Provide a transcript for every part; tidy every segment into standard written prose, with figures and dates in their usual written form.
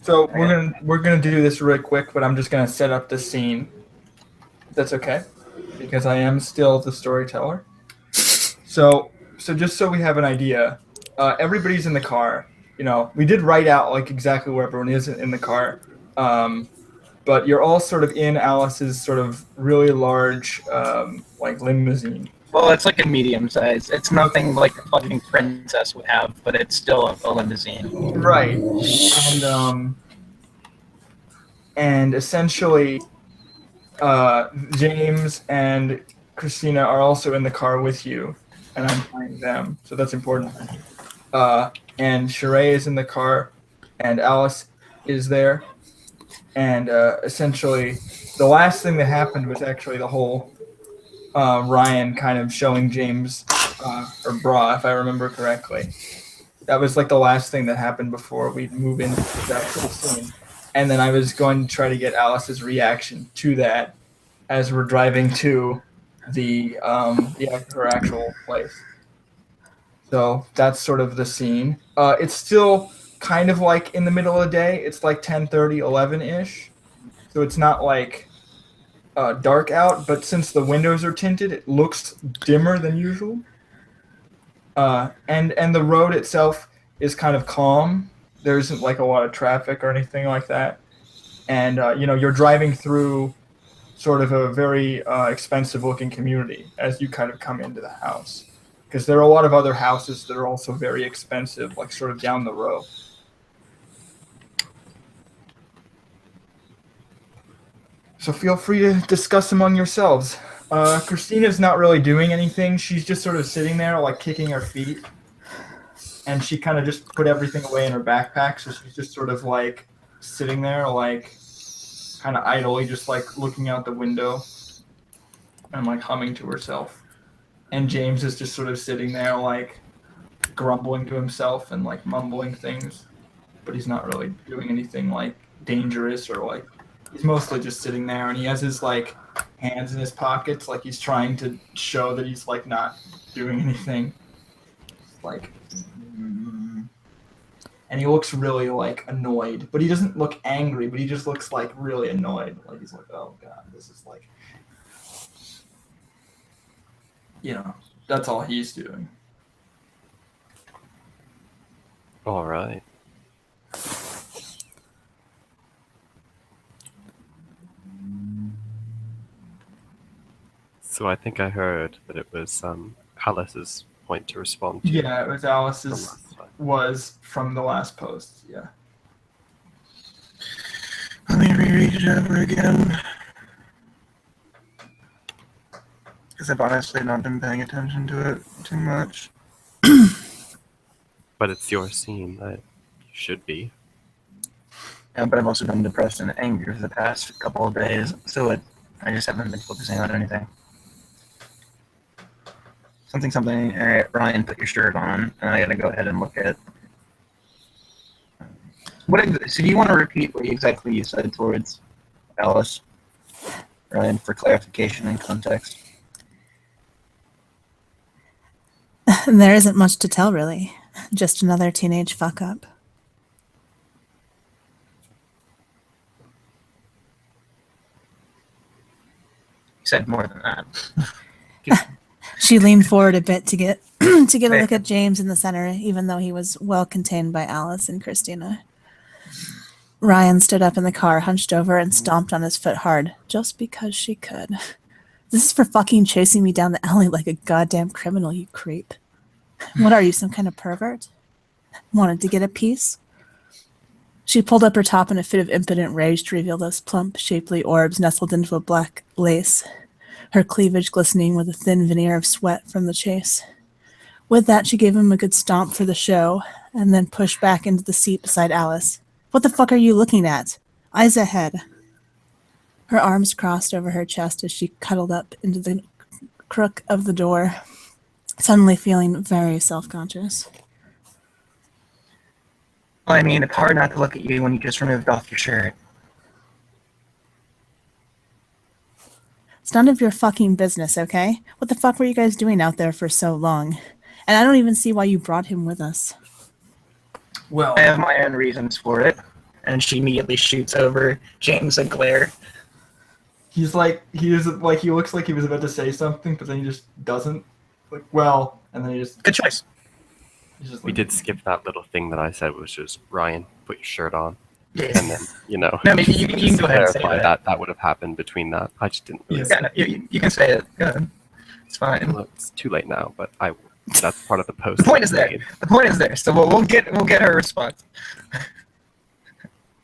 So we're gonna do this really quick, but I'm just gonna set up the scene. That's okay, because I am still the storyteller. So just so we have an idea, everybody's in the car. You know, we did write out like exactly where everyone is in the car, but you're all sort of in Alice's sort of really large like limousine. Well, it's like a medium size. It's nothing like a fucking princess would have, but it's still a limousine. Right. And essentially, James and Christina are also in the car with you, and I'm behind them, so that's important. And Sheree is in the car, and Alice is there. And essentially, the last thing that happened was actually the whole Ryan kind of showing James her bra, if I remember correctly. That was like the last thing that happened before we move into the actual scene. And then I was going to try to get Alice's reaction to that as we're driving to her actual place. So that's sort of the scene. It's still kind of like in the middle of the day. It's like 10:30, 11-ish. So it's not like dark out, but since the windows are tinted, it looks dimmer than usual. And the road itself is kind of calm. There isn't like a lot of traffic or anything like that. And you're driving through sort of a very expensive looking community as you kind of come into the house, because there are a lot of other houses that are also very expensive, like sort of down the road. So feel free to discuss among yourselves. Christina's not really doing anything. She's just sort of sitting there, like kicking her feet. And she kind of just put everything away in her backpack. So she's just sort of like sitting there, like kind of idly, just like looking out the window and like humming to herself. And James is just sort of sitting there, like grumbling to himself and like mumbling things. But he's not really doing anything like dangerous or like. He's mostly just sitting there, and he has his like hands in his pockets, like he's trying to show that he's like not doing anything. Like, and he looks really like annoyed, but he doesn't look angry, but he just looks like really annoyed. Like he's like, oh god, this is like, that's all he's doing. All right. So I think I heard that it was Alice's point to respond to. Yeah, it was Alice's. Was from the last post. Yeah. Let me reread it over again, because I've honestly not been paying attention to it too much. But it's your scene. You should be. Yeah, but I've also been depressed and angry for the past couple of days, so I just haven't been focusing on anything. Something. All right, Ryan, put your shirt on, and I gotta go ahead and look at. So do you want to repeat what exactly you said towards Alice, Ryan, for clarification and context? There isn't much to tell, really. Just another teenage fuck up. You said more than that. She leaned forward a bit to get a look at James in the center, even though he was well contained by Alice and Christina. Ryan stood up in the car, hunched over, and stomped on his foot hard, just because she could. This is for fucking chasing me down the alley like a goddamn criminal, you creep. What are you, some kind of pervert? Wanted to get a piece? She pulled up her top in a fit of impotent rage to reveal those plump, shapely orbs nestled into a black lace, her cleavage glistening with a thin veneer of sweat from the chase. With that, she gave him a good stomp for the show, and then pushed back into the seat beside Alice. What the fuck are you looking at? Eyes ahead. Her arms crossed over her chest as she cuddled up into the crook of the door, suddenly feeling very self-conscious. Well, I mean, it's hard not to look at you when you just removed off your shirt. It's none of your fucking business, okay? What the fuck were you guys doing out there for so long? And I don't even see why you brought him with us. Well, I have my own reasons for it. And she immediately shoots over James and Claire. He looks like he was about to say something, but then he just doesn't. Like, well, and then Good choice. he's just We like, did skip that little thing that I said, which was Ryan, put your shirt on, Yeah. and then No, maybe you can go ahead and say clarify that. that would have happened between that. I just didn't. Really Yes. say Yeah, no, you can say it. Go ahead. It's fine. Well, it's too late now, but that's part of the post. The point that is we there. made. The point is there. So we'll get her response.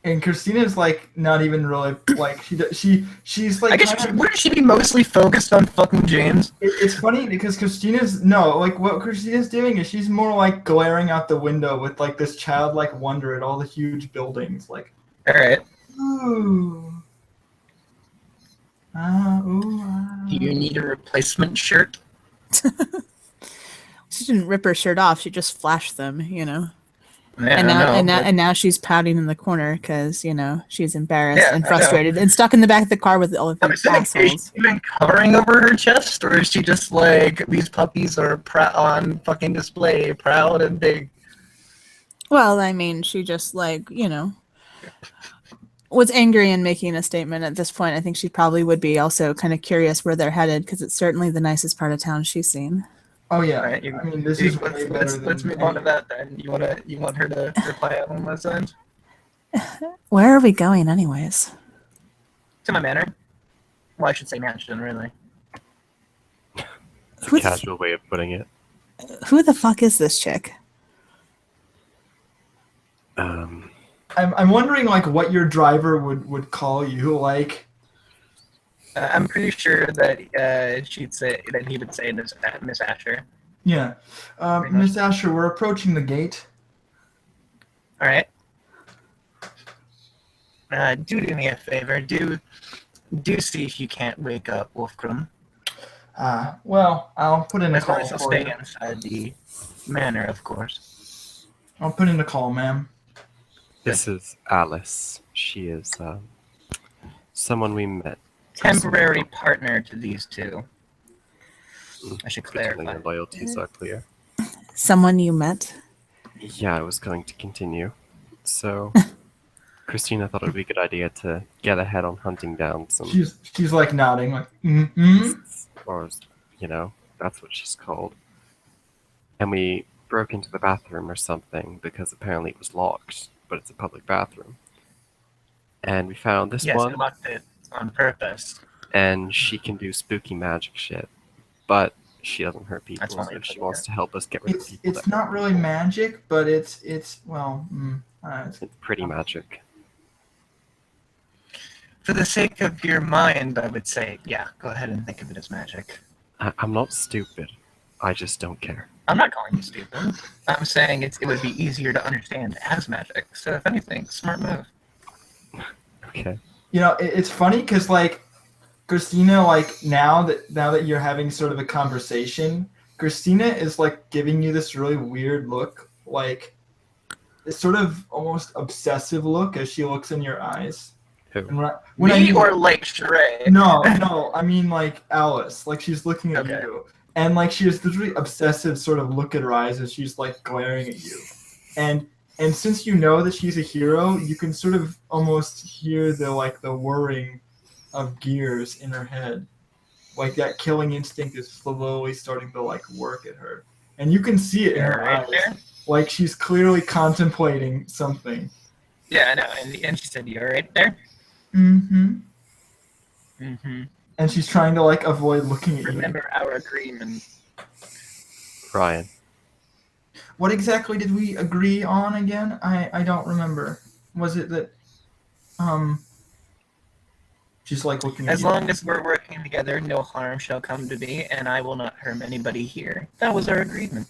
and Christina's like not even really like she's like. I guess kinda- wouldn't she be mostly focused on fucking James? It's funny because Christina's no, like what Christina's doing is she's more like glaring out the window with like this childlike wonder at all the huge buildings, like All right. ooh, ooh, ah. Do you need a replacement shirt? She didn't rip her shirt off. She just flashed them, you know. Yeah, and now, I know, and now, but- and now she's pouting in the corner because she's embarrassed Yeah, and I know. frustrated and stuck in the back of the car with all of I'm these saying, is she assholes. even covering over her chest, or is she just like, these puppies are on fucking display, proud and big? Well, I mean, she just was angry and making a statement at this point. I think she probably would be also kind of curious where they're headed because it's certainly the nicest part of town she's seen. Oh yeah, All right, I mean this is way better let's than move on to any- that then. You want her to reply on those signs? Where are we going, anyways? To my manor. Well, I should say mansion, really. It's Who a the- casual way of putting it. Who the fuck is this chick? I'm wondering like what your driver would call you like. I'm pretty sure that she'd say that he would say Miss Asher. Yeah, Pretty much. Miss Asher, we're approaching the gate. All right. Do me a favor. Do see if you can't wake up Wolfgrim. Well, I'll put in a As long call as he'll for stay you. inside the manor, of course. I'll put in a call, ma'am. This is Alice. She is someone we met. Temporary partner to these two. I should Pretending clarify. their loyalties are clear. Someone you met? Yeah, I was going to continue. So, Christina thought it would be a good idea to get ahead on hunting down some, She's like nodding, like mm-hmm. or that's what she's called. And we broke into the bathroom or something because apparently it was locked, but it's a public bathroom. And we found this Yes, one, I locked it on purpose. and she can do spooky magic shit, but she doesn't hurt people. That's why So I if she put wants her. to help us get rid of people, It's not really magic, but it's well, it's pretty magic. For the sake of your mind, I would say, yeah, go ahead and think of it as magic. I'm not stupid. I just don't care. I'm not calling you stupid. I'm saying it would be easier to understand as magic. So if anything, smart move. Okay. it's funny because like Christina, like now that you're having sort of a conversation, Christina is like giving you this really weird look, like this sort of almost obsessive look as she looks in your eyes. Who? And when I Me mean, or like Sheree? no, I mean like Alice, like she's looking at Okay. you, and like she has this really obsessive sort of look at her eyes as she's like glaring at you, and since you know that she's a hero, you can sort of almost hear the whirring of gears in her head, like that killing instinct is slowly starting to like work at her, and you can see it in her Right eyes, there? like she's clearly contemplating something. Yeah, I know. And she said, "You're right there." Mm-hmm. Mm-hmm. And she's trying to like avoid looking at you. Remember our agreement. Ryan. What exactly did we agree on again? I don't remember. Was it that she's like looking at As you? long as we're working together, no harm shall come to me, and I will not harm anybody here. That was our agreement.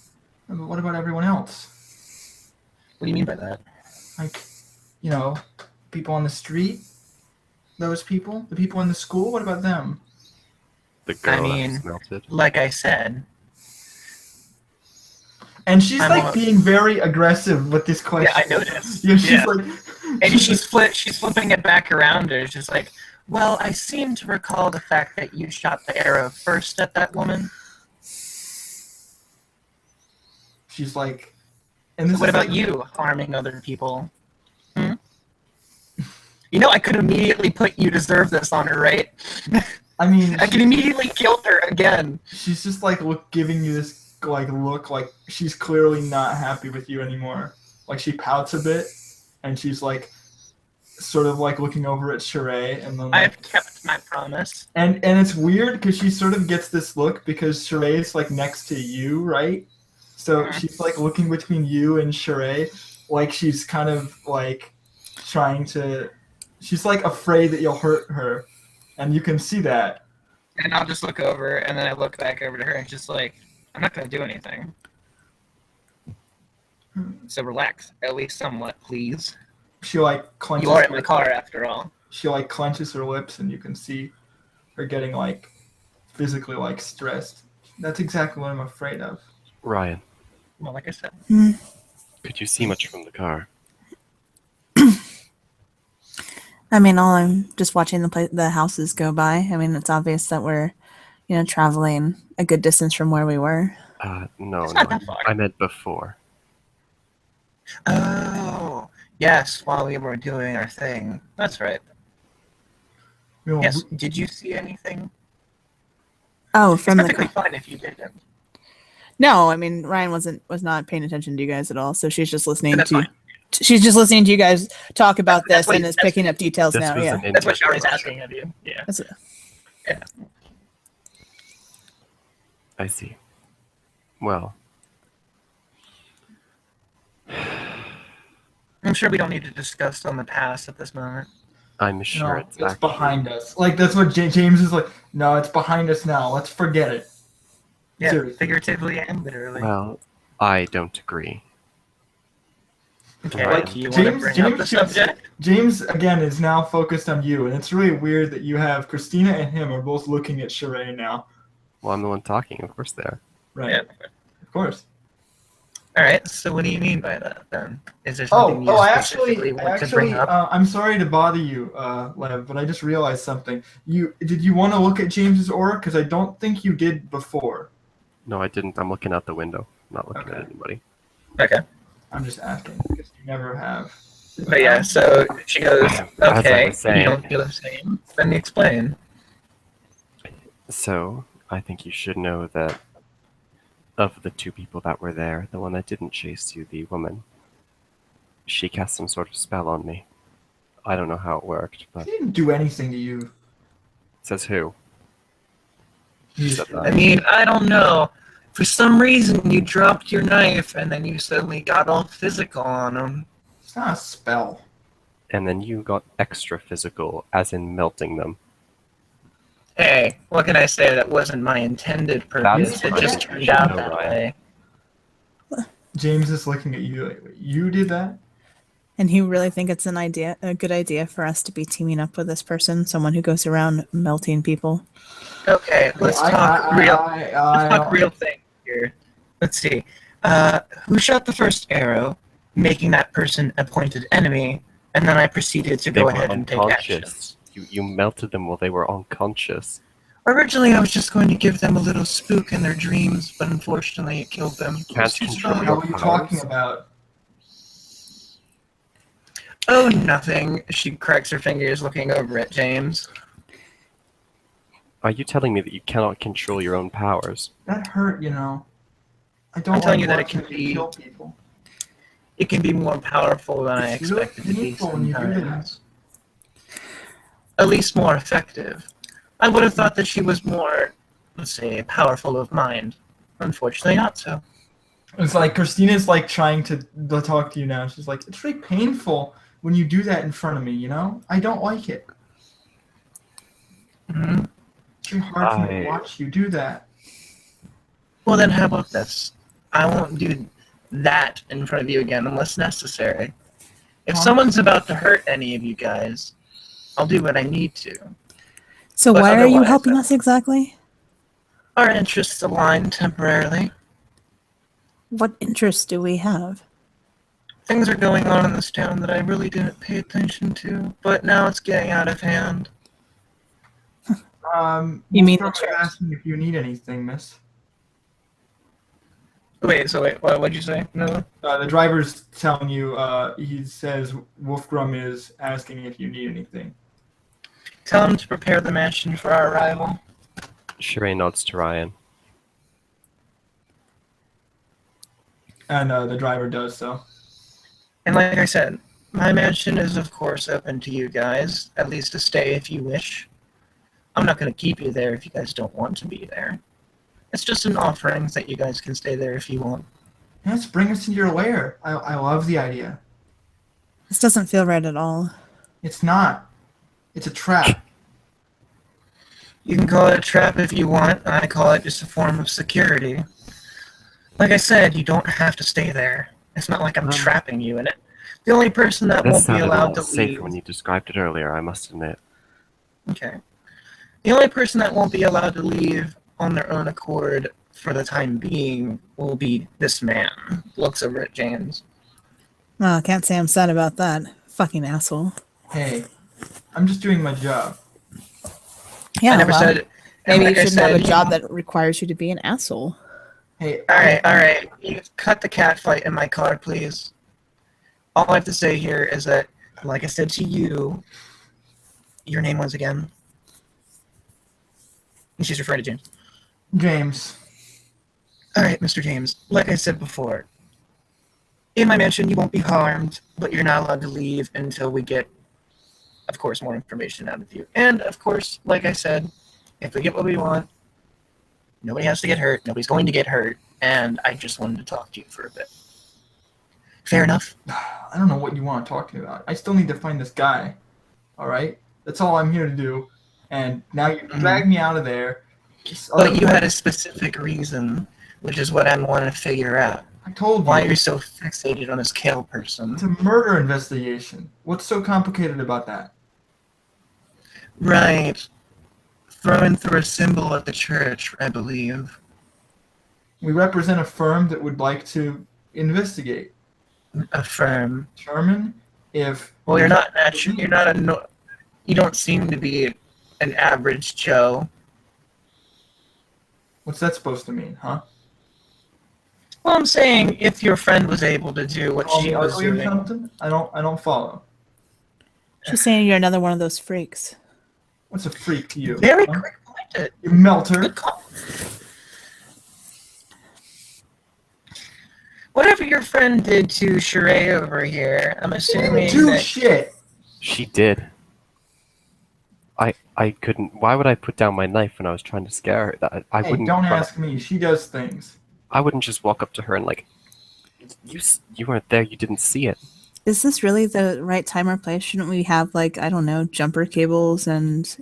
But what about everyone else? What do you mean by that? Like, people on the street? Those people? The people in the school? What about them? The girl that mean, was melted. Like I said, And she's I'm like on- being very aggressive with this question. yeah, I noticed. Yeah, she's Yeah. like And she's flipping it back around her. She's just like, well, I seem to recall the fact that you shot the arrow first at that woman. she's like and this What is about like, you harming other people? You know, I could immediately put "you deserve this" on her, right? I mean, I could immediately kill her again. she's just like giving you this like look, like she's clearly not happy with you anymore. Like she pouts a bit, and she's like sort of like looking over at Sheree, and then I like, have kept my promise. and it's weird because she sort of gets this look because Sheree's like next to you, right? So she's like looking between you and Sheree, like she's kind of like trying to. She's like afraid that you'll hurt her, and you can see that. And I'll just look over, and then I look back over to her, and just like, I'm not going to do anything. So relax, at least somewhat, please. She like clenches. You are in my car, after all. She like clenches her lips, and you can see her getting like physically like stressed. That's exactly what I'm afraid of. Ryan, Well, like I said. could you see much from the car? I mean, all I'm just watching the houses go by. I mean, it's obvious that we're, traveling a good distance from where we were. No, It's not that far. I meant before. Oh, yes, while we were doing our thing. That's right. You know, Yes, did you see anything? Oh, It's from the perfectly fine if you didn't. No, I mean Ryan was not paying attention to you guys at all, so she's just listening That's to fine. she's just listening to you guys talk about That's this what- and is that's- picking up details This now. was Yeah, an That's what she always interruption. asking of you. Yeah. That's I see. Well, I'm sure we don't need to discuss on the past at this moment. I'm sure no, it's it's actually behind us. Like that's what James is like. No, it's behind us now. Let's forget it. Yeah, Seriously. figuratively and literally. Well, I don't agree. Okay, like, do you want to bring up the subject? James again is now focused on you, and it's really weird that you have Christina and him are both looking at Sheree now. Well, I'm the one talking. Of course, there. Right. Yeah. Of course. All right. So what do you mean by that then? Is there Oh, something you I specifically want to bring up? I'm sorry to bother you, Lev, but I just realized something. Did you want to look at James's aura? Because I don't think you did before. No, I didn't. I'm looking out the window, not looking Okay. at anybody. Okay. I'm just asking because you never have. But yeah, so she goes, As I okay, was saying. you don't feel the same. Then explain. So, I think you should know that of the two people that were there, the one that didn't chase you, the woman, she cast some sort of spell on me. I don't know how it worked, but He didn't do anything to you. says who? He's- Said that. I mean, I don't know. For some reason, you dropped your knife, and then you suddenly got all physical on him. It's not a spell. And then you got extra physical, as in melting them. Hey, what can I say? That wasn't my intended purpose. That's It fine. just turned You out know, that Ryan. way. James is looking at you. Like, you did that? And you really think it's a good idea for us to be teaming up with this person, someone who goes around melting people? Okay, let's talk real thing here. Let's see. Who shot the first arrow, making that person a pointed enemy, and then I proceeded to They go were ahead and take action. unconscious. You melted them while they were unconscious. Originally, I was just going to give them a little spook in their dreams, but unfortunately, it killed them. Can't It's too control strong. How your are you powers. talking about? Oh, nothing. She cracks her fingers, looking over at James. Are you telling me that you cannot control your own powers? That hurt, you know. I don't I'm telling like you that it watching can you be- kill people. It can be more powerful than I It's really expected to be painful when you do that. sometimes. At least more effective. I would have thought that she was more, let's say, powerful of mind. Unfortunately, not so. It's like Christina's like trying to talk to you now. She's like, it's really painful when you do that in front of me, you know? I don't like it. Mhm. It's really hard for me to I- watch you do that. Well, then how about this? I won't do that in front of you again unless necessary. If Huh? someone's about to hurt any of you guys, I'll do what I need to. So But why are you otherwise, helping us exactly? Our interests align temporarily. What interest do we have? Things are going on in this town that I really didn't pay attention to, but now it's getting out of hand. You mean we'll the start church? asking if you need anything, miss. Wait, what'd you say? No? The driver's telling you, he says Wolfgrum is asking if you need anything. Tell him to prepare the mansion for our arrival. Sheree nods to Ryan. And the driver does so. And like I said, my mansion is of course open to you guys, at least to stay if you wish. I'm not going to keep you there if you guys don't want to be there. It's just an offering that you guys can stay there if you want. Yes, bring us into your lair. I love the idea. This doesn't feel right at all. It's not. It's a trap. You can call it a trap if you want. I call it just a form of security. Like I said, you don't have to stay there. It's not like I'm trapping you in it. The only person that This won't be sounded a allowed little to safer leave... when you described it earlier, I must admit. Okay. The only person that won't be allowed to leave on their own accord for the time being will be this man. Looks over at James. Well, I can't say I'm sad about that. Fucking asshole. Hey, I'm just doing my job. Yeah, I never well, said... maybe like you I shouldn't have a said, job that requires you to be an asshole. Hey, Alright. You cut the cat fight in my car, please. All I have to say here is that, like I said to you, your name was again? And she's referring to James. James. Alright, Mr. James, like I said before, in my mansion you won't be harmed, but you're not allowed to leave until we get, of course, more information out of you. And, of course, like I said, if we get what we want, nobody has to get hurt, nobody's going to get hurt, and I just wanted to talk to you for a bit. Fair enough? I don't know what you want to talk to me about. I still need to find this guy. Alright? That's all I'm here to do. And now you dragged me out of there. But you had a specific reason, which is what I want to figure out. I told you. Why you're so fixated on this Kale person. It's a murder investigation. What's so complicated about that? Right. Throwing through a symbol at the church, I believe. We represent a firm that would like to investigate. A firm. Determine if... Well, you're not naturally. You're not a. You don't seem to be an average Joe. What's that supposed to mean, huh? Well, I'm saying if your friend was able to do what Call she me was ugly or doing. something? I don't follow. She's saying you're another one of those freaks. What's a freak to you? Very huh? quick pointed. You melter. Good call. Whatever your friend did to Sheree over here, I'm assuming Do that... shit. She did. I couldn't. Why would I put down my knife when I was trying to scare her? I Hey, wouldn't. don't ask me. She does things. I wouldn't just walk up to her and like, you weren't there. You didn't see it. Is this really the right time or place? Shouldn't we have, like, I don't know, jumper cables and,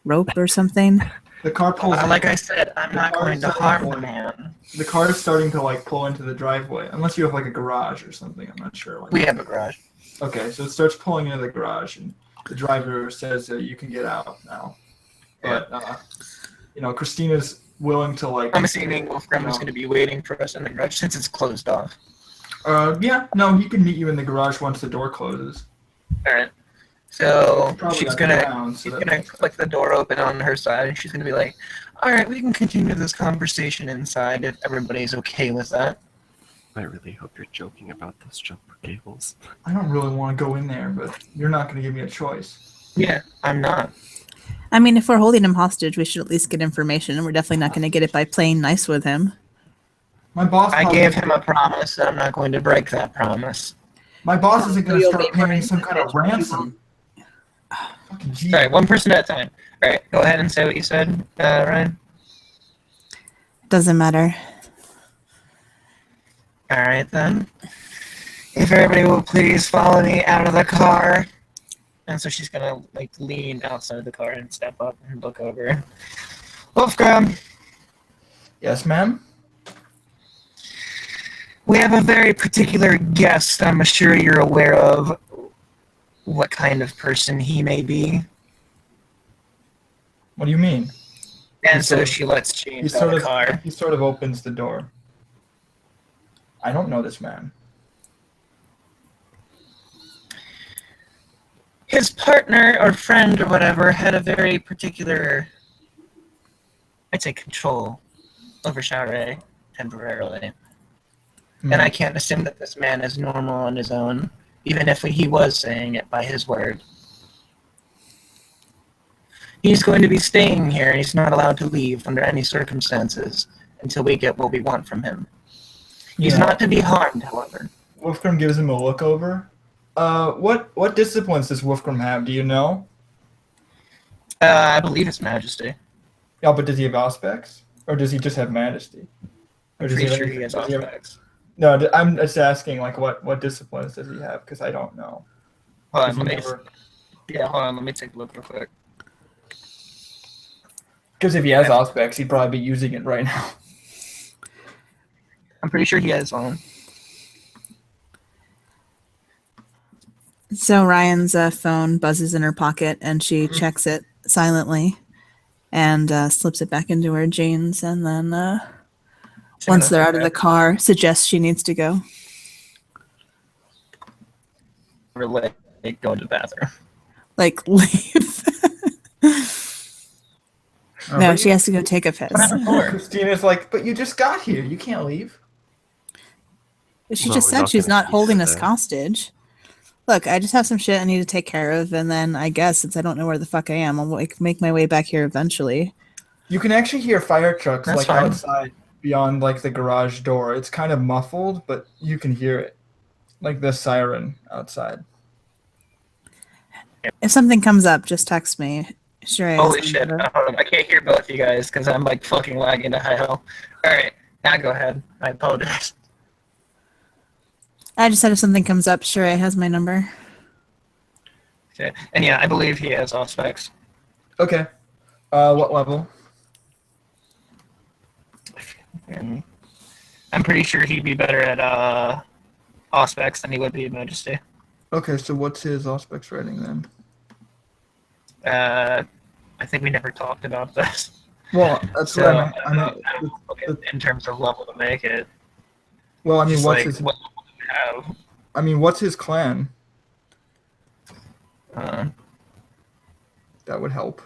rope or something? The car pulls in. Like I said, I'm not going to harm the in. man. The car is starting to like pull into the driveway. Unless you have like a garage or something. I'm not sure. Like, We have a garage. Okay, so it starts pulling into the garage, and the driver says that you can get out now. But Christina's willing to like. I'm assuming Wolfgram is going to be waiting for us in the garage since it's closed off. Yeah, no, he can meet you in the garage once the door closes. Alright. So Probably she's not gonna down, so that makes click the door open on her side, and she's gonna be like, "Alright, we can continue this conversation inside if everybody's okay with that." I really hope you're joking about those jumper cables. I don't really want to go in there, but you're not going to give me a choice. Yeah, I'm not. I mean, if we're holding him hostage, we should at least get information, and we're definitely not going to get it by playing nice with him. My boss. I probably- gave him a promise, and I'm not going to break that promise. My boss isn't going to You'll start be paying some kind of information. ransom. Fucking G. Alright, one person at a time. Alright, go ahead and say what you said, Ryan. Doesn't matter. Alright then. If everybody will please follow me out of the car. And so she's gonna like lean outside the car and step up and look over. Wolfgram, Yes, ma'am. we have a very particular guest I'm sure you're aware of what kind of person he may be. What do you mean? And so she lets James out of the car. He sort of opens the door. I don't know this man. His partner or friend or whatever had a very particular, I'd say, control over Sheree. temporarily. Hmm. And I can't assume that this man is normal on his own, even if he was saying it by his word. He's going to be staying here, and he's not allowed to leave under any circumstances until we get what we want from him. He's Yeah. not to be harmed, however. Wolfgrim gives him a look over. What disciplines does Wolfgrim have? Do you know? I believe it's Majesty. Yeah, but does he have aspects, or does he just have majesty? Or I'm does pretty have sure anything- he has does have- aspects. No, I'm just asking, like, what disciplines does he have? Because I don't know. Hold Does on, he let me, never- yeah, hold on, let me take a look real quick. Because if he has aspects, he'd probably be using it right now. I'm pretty sure he has one. So Ryan's phone buzzes in her pocket, and she checks it silently, and slips it back into her jeans. And then, once they're out of the car, suggests she needs to go. Relate, go to the bathroom. Like leave. Oh, No, but she has to go take a piss. Christina's like, but you just got here. You can't leave. She Well, just we're said not she's gonna not keep holding her us there. hostage. Look, I just have some shit I need to take care of, and then I guess since I don't know where the fuck I am, I'll make my way back here eventually. You can actually hear fire trucks That's like fine. outside beyond like the garage door. It's kind of muffled, but you can hear it, like the siren outside. If something comes up, just text me. Sure. Holy shit, hold on. I can't hear both you guys because I'm like fucking lagging to high hell. Alright, now go ahead. I apologize. I just said if something comes up, sure, has my number. Okay. And yeah, I believe he has aspects. Okay. What level? And I'm pretty sure he'd be better at aspects than he would be at Majesty. Okay, so what's his aspects rating then? I think we never talked about this. Well, that's So, what I meant. in terms of level to make it. Well, I mean, Just what's like, his? what level do you have? I mean, what's his clan? That would help.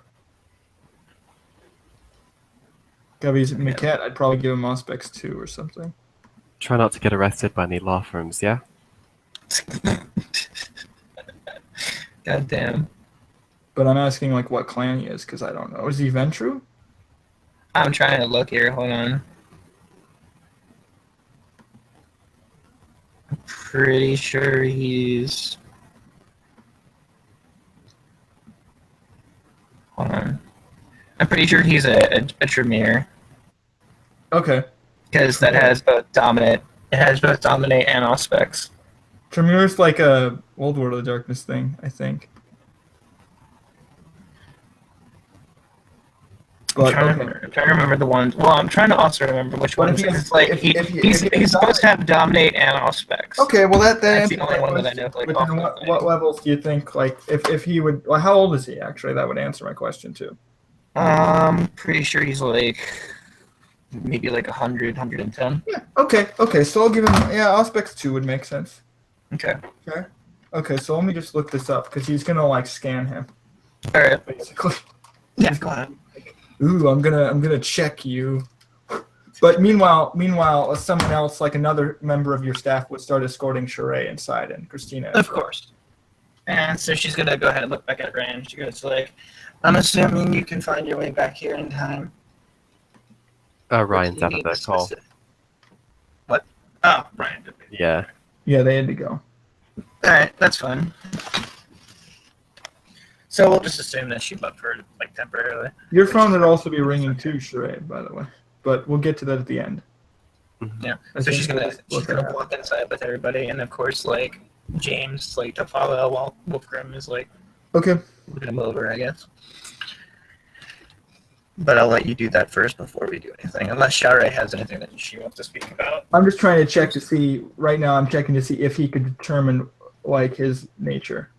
Gabby's Maquette, I'd probably give him aspects 2 or something. Try not to get arrested by any law firms, yeah? God damn. But I'm asking like what clan he is because I don't know. Is he Ventru? I'm trying to look here. Hold on. I'm pretty sure he's. Hold on. I'm pretty sure he's a Tremere Okay. because that has both dominate. It has both dominate and aspects. Tremure's like a Old World of Darkness thing, I think. But I'm trying to remember the ones. Well, I'm trying to also remember which But if ones. he has- It's like if he he's has supposed to have dominate and aspects. Okay, well that That's answers the only my one that I question. know, like, But off then the what levels do you think like if he would? Well, how old is he actually? That would answer my question too. Pretty sure he's like maybe like 100, 110. Yeah. Okay. So I'll give him. Yeah, aspects 2 would make sense. Okay. Okay. So let me just look this up because he's gonna like scan him All right. basically. Yeah, go ahead. Ooh, I'm gonna check you. But meanwhile, someone else, like another member of your staff, would start escorting Sheree inside, and Christina. Of course. And so she's gonna go ahead and look back at Ryan. She goes like, "I'm assuming you can find your way back here in time." Ryan's out of the call. What? Oh, Ryan did. Yeah. Yeah, they had to go. All right, that's fine. So we'll just assume that she left for like temporarily. Your phone would also be ringing too, Sheree, by the way. But we'll get to that at the end. Yeah. I So think she's gonna that's what that walk inside with everybody, and of course like James like to follow while Wolfgrim is like Okay. looking him over, I guess. But I'll let you do that first before we do anything, unless Shara has anything that she wants to speak about. I'm just trying to check to see. Right now, I'm checking to see if he could determine like his nature.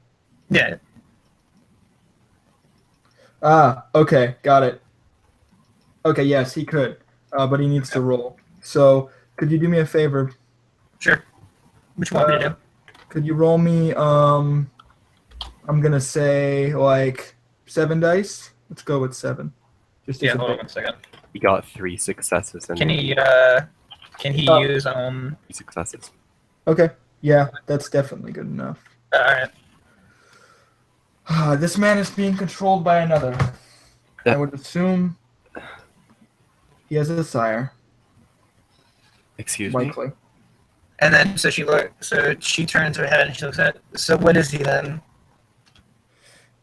Yeah. Ah, okay, got it. Okay, yes, he could, but he needs to roll. So, could you do me a favor? Sure. Which one do you do? Could you roll me? I'm gonna say like 7 dice. Let's go with 7. Just Yeah, as a hold on bit. 1 second. You got 3 successes in Can it. you Can he use 3 successes. Okay. Yeah, that's definitely good enough. Alright. This man is being controlled by another. I would assume he has a sire. Excuse me? Likely. And then so she turns her head and she looks at so what is he then?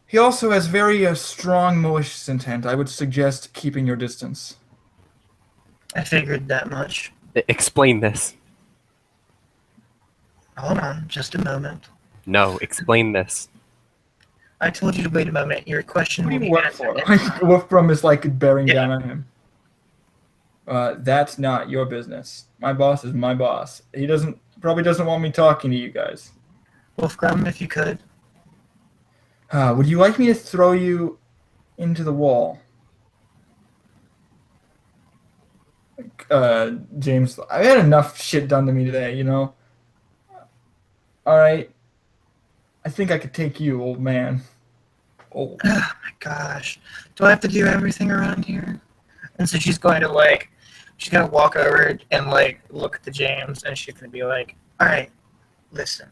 He also has very strong malicious intent. I would suggest keeping your distance. I figured that much. Explain this. Hold on, just a moment. No, explain this. I told you to wait a moment. Your question What do will you be work answered. for? Wolfbrum is like bearing Yeah. down on him. That's not your business. My boss is my boss. He probably doesn't want me talking to you guys. Wolfgram, if you could. Would you like me to throw you into the wall? James, I've had enough shit done to me today, you know? Alright. I think I could take you, old man. Old. Oh my gosh. Do I have to do everything around here? And so she's going to walk over and like look at the James and she's gonna be like, alright, listen.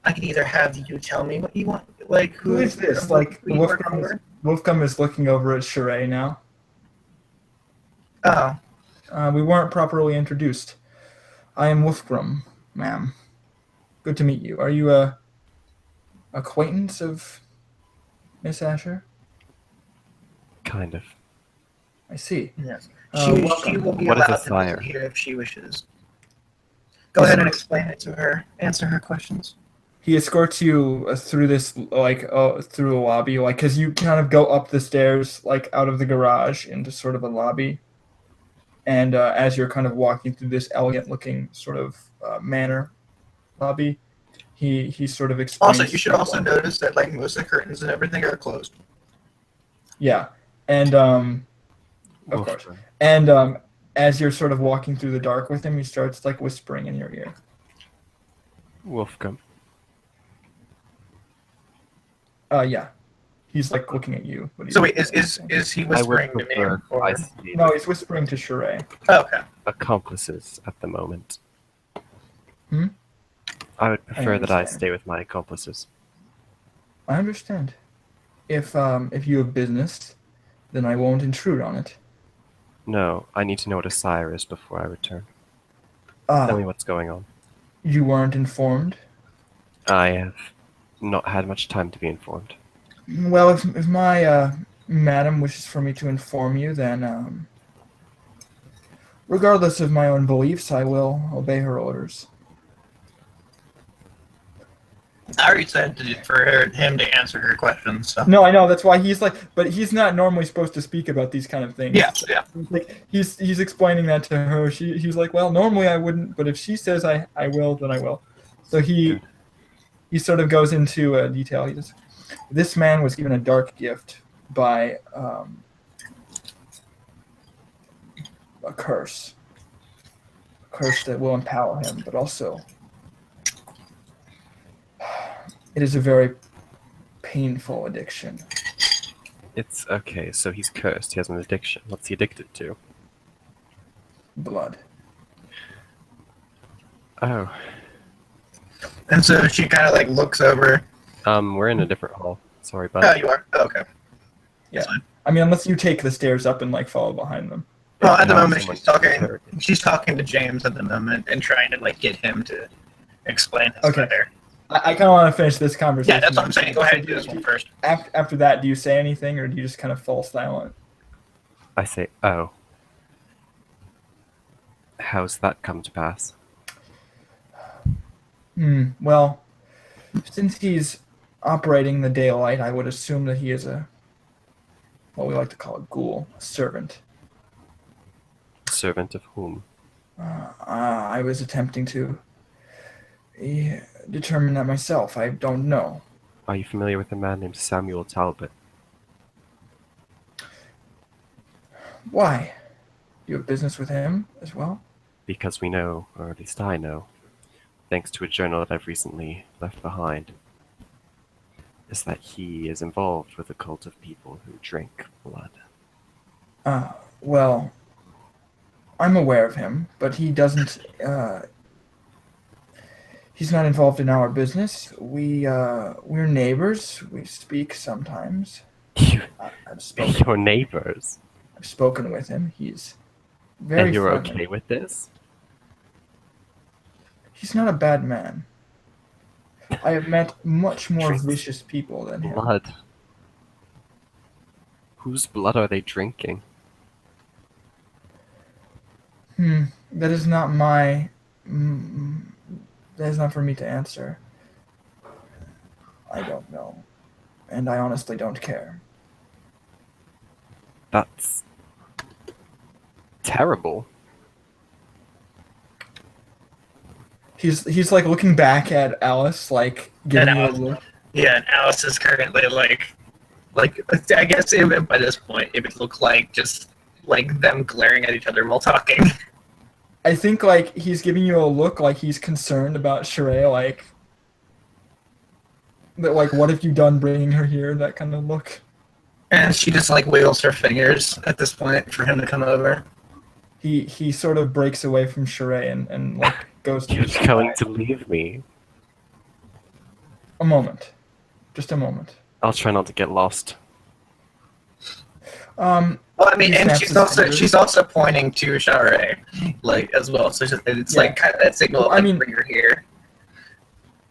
I can either have you tell me what you want, like Who is this? Like, Wolfgum is looking over at Sheree now. Oh. We weren't properly introduced. I am Wolfgrum, ma'am. Good to meet you. Are you a acquaintance of Miss Asher? Kind of. I see. Yes. Welcome. She will be What is a allowed to sire? visit here if she wishes. Go ahead and explain it to her. Answer her questions. He escorts you through this, through a lobby, because you kind of go up the stairs, out of the garage into sort of a lobby. And as you're kind of walking through this elegant-looking sort of manor lobby, he sort of explains. Also, you should also notice that most of the curtains and everything are closed. Yeah, and of course, and as you're sort of walking through the dark with him, he starts whispering in your ear. Wolfgum. Yeah. He's looking at you. So wait, is he whispering to me? Or... No, he's whispering to Sheree. Oh, okay. Accomplices at the moment. Hmm? I would prefer that I understand. stay with my accomplices. I understand. If you have business, then I won't intrude on it. No, I need to know what a sire is before I return. Tell me Ah, what's going on. you weren't informed? I have not had much time to be informed. Well, if my madam wishes for me to inform you, then regardless of my own beliefs, I will obey her orders. I already said for him to answer her questions. So. No, I know, that's why he's but he's not normally supposed to speak about these kind of things. Yeah. He's explaining that to her. He's like, well, normally I wouldn't, but if she says I will, then I will. So he sort of goes into detail. He says, this man was given a dark gift by a curse that will empower him, but also it is a very painful addiction. It's okay, so he's cursed. He has an addiction. What's he addicted to? Blood. Oh. And so she kind of looks over. We're in a different hall. Sorry, bud. Oh, you are? Oh, okay. Yeah. I mean, unless you take the stairs up and follow behind them. Well, at the No, moment someone- she's talking to James at the moment and trying to get him to explain his Okay. letter. I kind of want to finish this conversation. Yeah, that's what I'm saying. Go ahead and do this one first. After that, do you say anything, or do you just kind of fall silent? I say, oh. How's that come to pass? Well, since he's operating the daylight, I would assume that he is what we like to call a ghoul, a servant. Servant of whom? I was attempting to determine that myself. I don't know. Are you familiar with a man named Samuel Talbot? Why? You have business with him as well? Because we know, or at least I know, thanks to a journal that I've recently left behind, is that he is involved with a cult of people who drink blood. Well, I'm aware of him, but he doesn't. He's not involved in our business. We're neighbors. We speak sometimes. You, I've spoken. your neighbors. I've spoken with him. He's very And you're friendly. okay with this? He's not a bad man. I have met much more Drinks vicious people than him. Blood. Whose blood are they drinking? That is not my. That is not for me to answer. I don't know, and I honestly don't care. That's terrible. He's like looking back at Alice, like giving you a look. Yeah, and Alice is currently like I guess even by this point it would look like just like them glaring at each other while talking. I think like he's giving you a look like he's concerned about Sheree, like that. Like, what have you done bringing her here? That kind of look. And she just like wiggles her fingers at this point for him to come over. He sort of breaks away from Sheree and like goes to You're his going side. to leave me. A moment, just a moment. I'll try not to get lost. Well, I mean, He and snaps his she's fingers. also pointing to Sheree, like as well. So it's like kind of that signal. Well, Like, I mean- bring her here.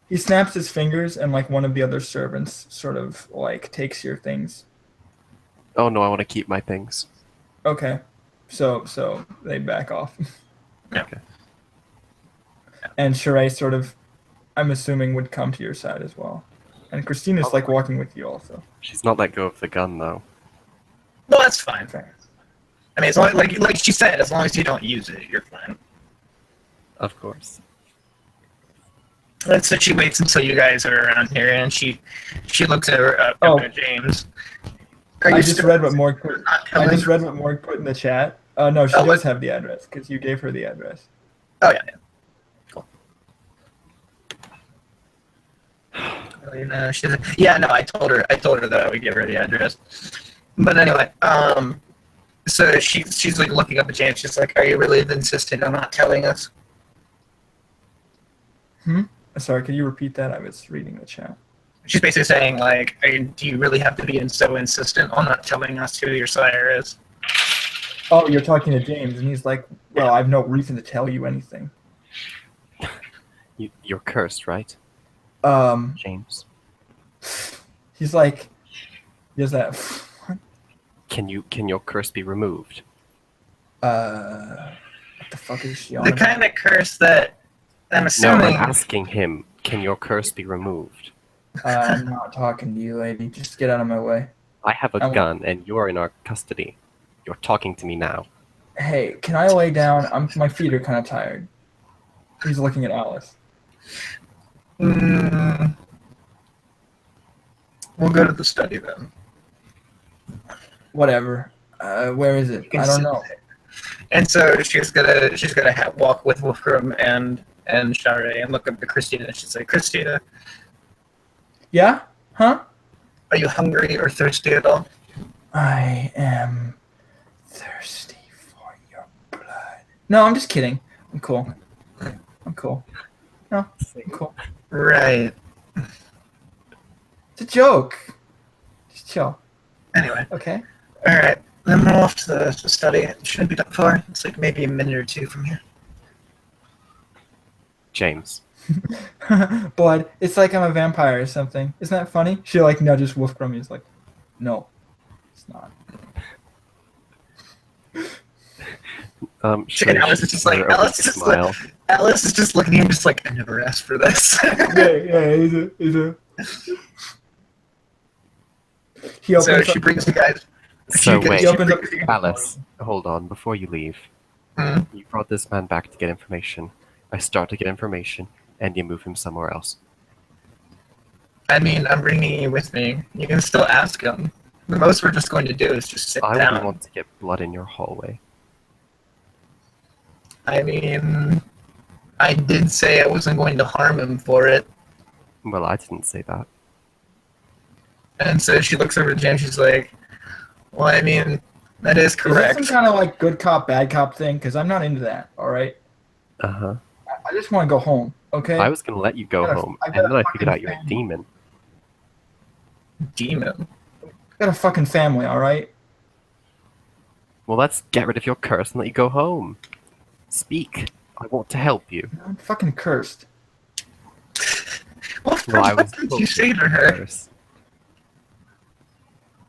He snaps his fingers, and like one of the other servants sort of like takes your things. Oh no, I want to keep my things. Okay, so they back off. Okay. And Sheree sort of, I'm assuming, would come to your side as well. And Christina's like walking with you also. She's not let go of the gun though. No, that's fine. Okay. I mean, as long, like she said, as long as you don't use it, you're fine. Of course. And so she waits until you guys are around here, and she looks at her, Oh. at James. I just read what Morg put. not I coming? just read what Morg put in the chat. No, she Oh, does have the address because you gave her the address. Oh yeah. Cool. Oh, you know, yeah, no, I told her that I would give her the address. But anyway, so she's like looking up at James. She's like, "Are you really insistent on not telling us?" Sorry, could you repeat that? I was reading the chat. She's basically saying like, "Do you really have to be so insistent on not telling us who your sire is?" Oh, you're talking to James, and he's like, "Well, I have no reason to tell you anything." You're cursed, right, James? He's like, "Is that?" Can your curse be removed? What the fuck is she on? The about? kind of curse that I'm No, assuming. I'm asking him. Can your curse be removed? I'm not talking to you, lady. Just get out of my way. I have a I'm- gun, and you're in our custody. You're talking to me now. Hey, can I lay down? My feet are kind of tired. He's looking at Alice. Mm, we'll go to the study then. Whatever. Where is it? You can I don't sit know. there. And so she's gonna walk with Wolfram and Share and look up to Christina. And she's like, "Christina, Yeah? Huh? are you hungry or thirsty at all?" I am thirsty for your blood. No, I'm just kidding. I'm cool. I'm cool. No, I'm cool. Right. It's a joke. Just chill. Anyway, Okay? all right. Then we're off to the study. It shouldn't be that far. It's like maybe a minute or two from here. James. Blood. It's like I'm a vampire or something. Isn't that funny? She like nudges Wolfram. He's like, no, it's not. Sure, Alice is just like smile. Alice is just looking at him, just like, "I never asked for this." Yeah, he's a. He opens So up. she brings you guys. So She wait, opens up- Alice, hold on. Before you leave, Mhm. you brought this man back to get information. I start to get information, and you move him somewhere else. I mean, I'm bringing you with me. You can still ask him. The most we're just going to do is just sit I down. wouldn't want to get blood in your hallway. I mean, I did say I wasn't going to harm him for it. Well, I didn't say that. And so she looks over at James. She's like, "Well, I mean, That is Is correct. this some kind of like good cop, bad cop thing? Because I'm not into that. All right. Uh-huh. I just want to go home. Okay. I was gonna let you go home, I got and a then I fucking figured out you're a family. demon. Demon. I got a fucking family. All right. Well, let's get rid of your curse and let you go home. Speak. I want to help you. I'm fucking cursed. What Well, did you say to her? Curse.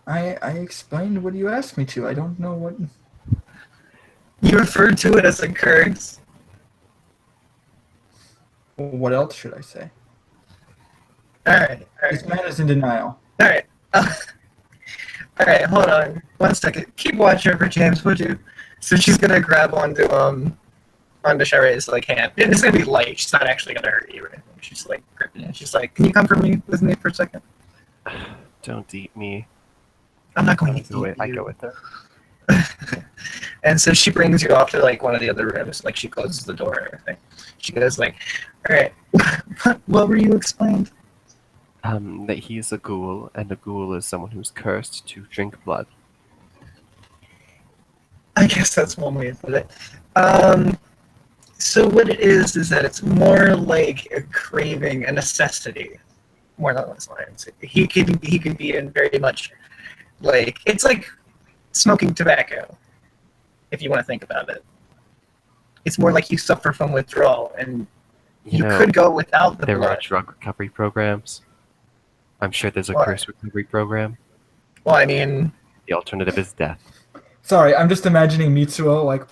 I explained what you asked me to. I don't know what. You referred to it as a curse. What else should I say? Alright, This man is in denial. alright. Alright, hold on. 1 second. Keep watch over James, would you? So she's gonna grab onto Sheree's like hand. And it's gonna be light. She's not actually gonna hurt you or anything. She's like gripping it. She's like, "Can you come with me for a second?" Don't eat me. I'm not going I to go, eat I you. go with her. And so she brings you off to like one of the other rooms. Like she closes the door and everything. She goes like, "All right, what were you explained?" That he's a ghoul, and a ghoul is someone who's cursed to drink blood. I guess that's one way to put it. So what it is that it's more like a craving, a necessity, more than those lines. He could be in very much like it's like smoking tobacco, if you want to think about it. It's more like you suffer from withdrawal, and you know, could go without the there are blood. drug recovery programs. I'm sure there's a Why? curse recovery program. Well, I mean, The alternative is death. Sorry, I'm just imagining Mitsuo like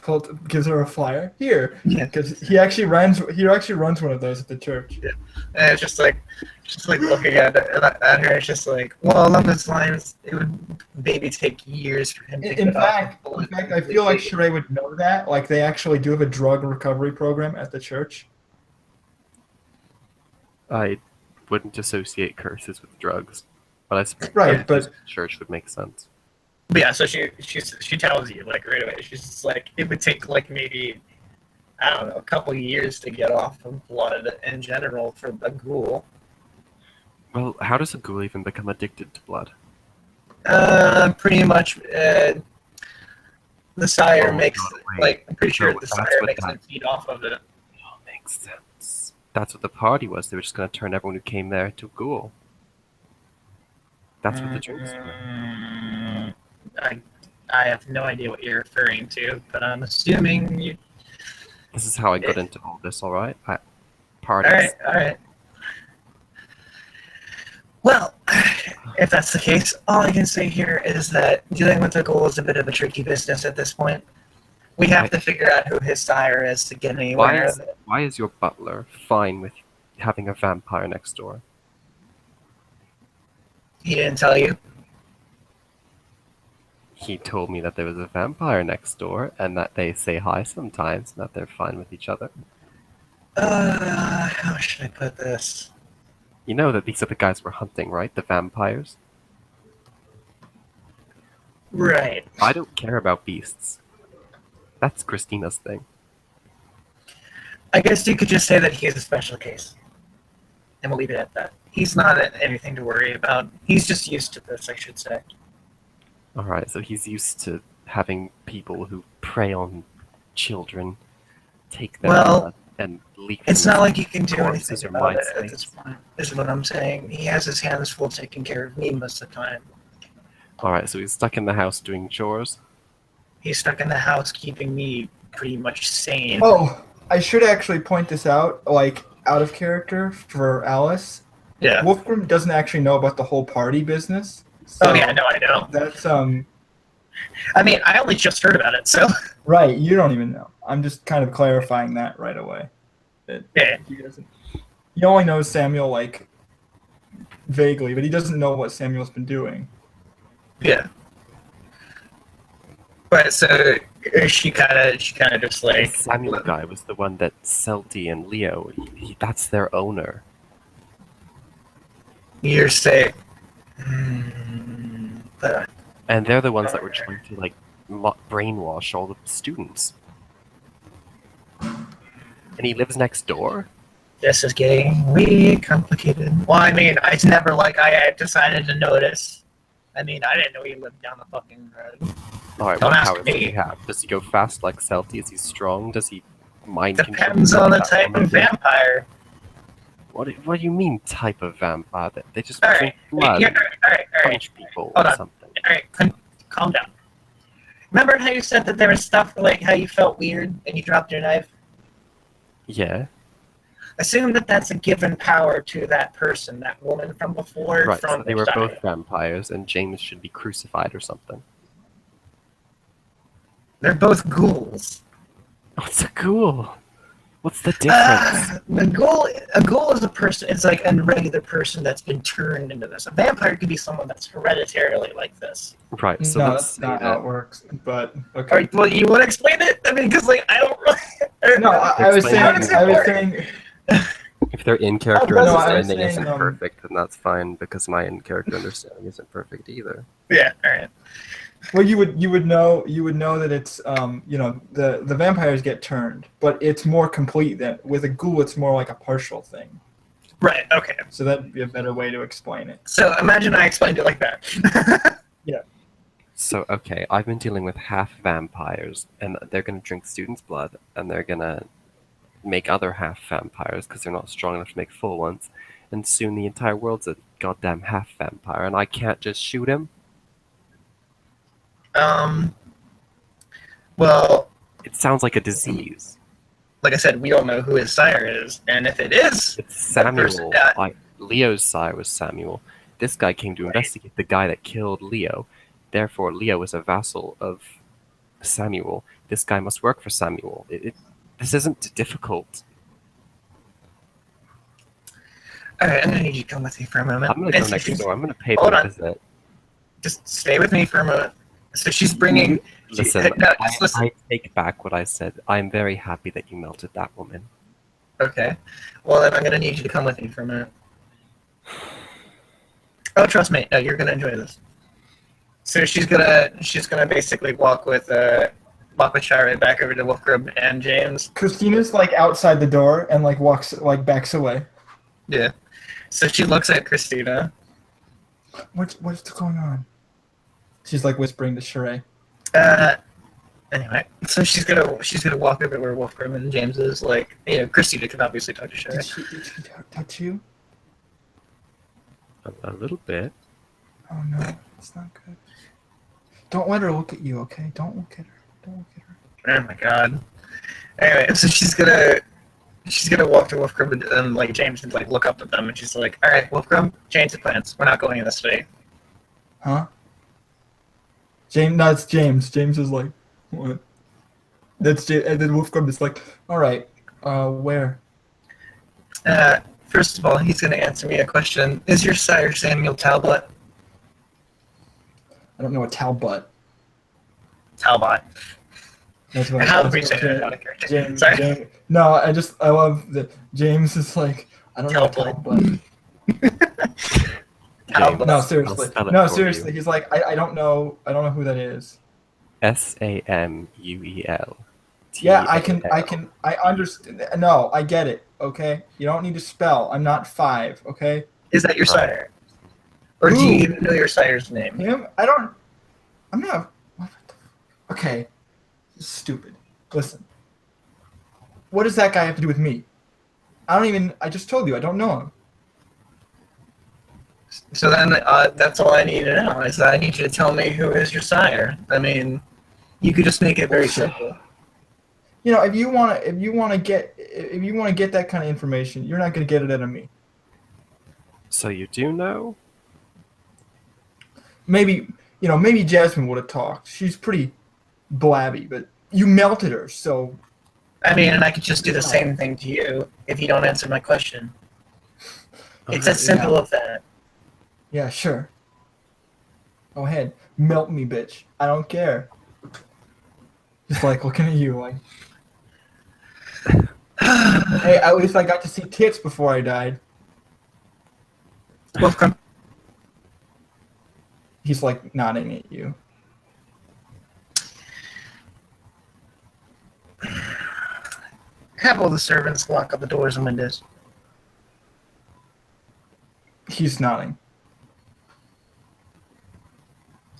gives her a flyer here yeah, because he actually runs one of those at the church. and it's just like looking at her. It's just like, well, along those lines, it would maybe take years for him to In get off fact, the bullet. I feel like Sheree would know that. Like they actually do have a drug recovery program at the church. I wouldn't associate curses with drugs, but I suppose Right, but- church would make sense. But yeah, so she tells you like right away. She's just like, it would take like maybe, I don't know, a couple years to get off of blood in general for a ghoul. Well, how does a ghoul even become addicted to blood? Pretty much, the sire Oh, makes God, wait. like I'm pretty sure So the that's sire what makes that- them feed off of it. Oh, makes sense. That's what the party was. They were just going to turn everyone who came there to a ghoul. That's what the drinks were. I have no idea what you're referring to, but I'm assuming you. This is how I got into all this, alright? Parties. All right. Well, if that's the case, all I can say here is that dealing with the ghoul is a bit of a tricky business at this point. We have to figure out who his sire is to get anywhere. Why is your butler fine with having a vampire next door? He didn't tell you. He told me that there was a vampire next door, and that they say hi sometimes, and that they're fine with each other. How should I put this? You know that these are the guys we're hunting, right? The vampires? Right. I don't care about beasts. That's Christina's thing. I guess you could just say that he is a special case. And we'll leave it at that. He's not anything to worry about. He's just used to this, I should say. Alright, so he's used to having people who prey on children take their Well, blood and leak It's them not like you can do corpses anything or about mind it at this states. point, is what I'm saying. He has his hands full taking care of me most of the time. Alright, so he's stuck in the house doing chores. He's stuck in the house keeping me pretty much sane. Oh, I should actually point this out, like out of character for Alice. Yeah. Wolfram doesn't actually know about the whole party business. So Oh, yeah, no, I know. That's I mean, I only just heard about it, so. right. You don't even know. I'm just kind of clarifying that right away. That Yeah. he doesn't. He only knows Samuel like vaguely, but he doesn't know what Samuel's been doing. Yeah. But so she kind of just The like. Samuel guy was the one that Celty and Leo, that's their owner. You're saying. But And they're the ones that were trying to, like, brainwash all the students. And he lives next door? this is getting way complicated. Well, I mean, it's never like I had decided to notice. I mean, I didn't know he lived down the fucking road. Alright, Don't what ask powers does he me. have? Does he go fast like Celty? Is he strong? Does he mind control? Depends on the like that type woman of did? vampire. What do you mean type of vampire? They just All drink right, blood, all right. punch people Hold or on. something. All right, calm down. Remember how you said that there was stuff like how you felt weird and you dropped your knife? Yeah. Assume that that's a given power to that person, that woman from before, Right, from so they their were side. both vampires and James should be crucified or something. They're both ghouls. What's a ghoul? What's the difference? A ghoul is a person. It's like a regular person that's been turned into this. A vampire could be someone that's hereditarily like this. Right, so No, let's that's say not how that. it works. But All okay. right, well, you want to explain it? I mean, because like I don't really. No, I was Explain saying. it. I was saying. If their in-character No, I was understanding isn't saying, perfect, then that's fine, because my in-character understanding isn't perfect either. Yeah. All right. Well, you would know that it's the vampires get turned, but it's more complete than with a ghoul. It's more like a partial thing. Right. Okay. So that'd be a better way to explain it. So imagine I explained it like that. So, okay, I've been dealing with half vampires, and they're gonna drink students' blood, and they're gonna make other half vampires, because they're not strong enough to make full ones, and soon the entire world's a goddamn half vampire, and I can't just shoot him? Well, It sounds like a disease. like I said, we don't know who his sire is, and if it is, It's that person- Samuel. Leo's sire was Samuel. This guy came to investigate the guy that killed Leo. Therefore, Leo is a vassal of Samuel. This guy must work for Samuel. This isn't difficult. all right, I'm gonna need you to come with me for a moment. I'm gonna go next door. I'm gonna pay Hold them a on. visit. Just stay with me for a moment. So she's bringing. Listen, no, just listen. I take back what I said. I am very happy that you melted that woman. Okay. Well, then I'm gonna need you to come with me for a minute. Oh, trust me. No, you're gonna enjoy this. So she's gonna basically walk with Shire back over to Wolfgrub and James. Christina's like outside the door and like backs away. Yeah. So she looks at Christina. What's going on? She's like whispering to Sheree. Anyway, so she's gonna walk over where Wolfgram and James is. Like, Christina can obviously talk to Sherry. Did she touch you? A little bit. Oh no, it's not good. Don't let her look at you, okay? Don't look at her. Don't look at her. Oh my god. Anyway, so she's gonna walk to Wolfgram and like James and like look up at them, and she's like, "All right, Wolfgram, change the plans. We're not going in this way." Huh? James, no, it's James. James is like, what? That's James, and then Wolfgram is like, all right, where? First of all, he's gonna answer me a question. Is your sire Samuel Talbot? I don't know what Talbot. Talbot. That's what How that's do we what say that James- out of character? James, Sorry. James. No, I love that James is like, I don't know Talbot. Talbot. Talbot. No, I'll seriously. spell it No, for seriously. you. He's like, I don't know who that is. Samuel. Yeah, I understand. No, I get it. Okay, you don't need to spell. I'm not 5. Okay, Is that your Right. sire? Or do Who? you even know your sire's name? him. I don't. I'm not. What the, okay, this is stupid. Listen. What does that guy have to do with me? I don't even. I just told you I don't know him. So then, that's all I need to know is that I need you to tell me who is your sire. I mean, you could just make it very simple. You know, if you want to get that kind of information, you're not going to get it out of me. So you do know? Maybe Jasmine would have talked. She's pretty blabby, but you melted her, so I mean, and I could just do the same thing to you if you don't answer my question. It's as simple as that. yeah, sure. Go ahead, melt me, bitch. I don't care. Just like looking at you, like, hey, at least I got to see tits before I died. Welcome. He's like nodding at you. Have all the servants lock up the doors and windows. He's nodding.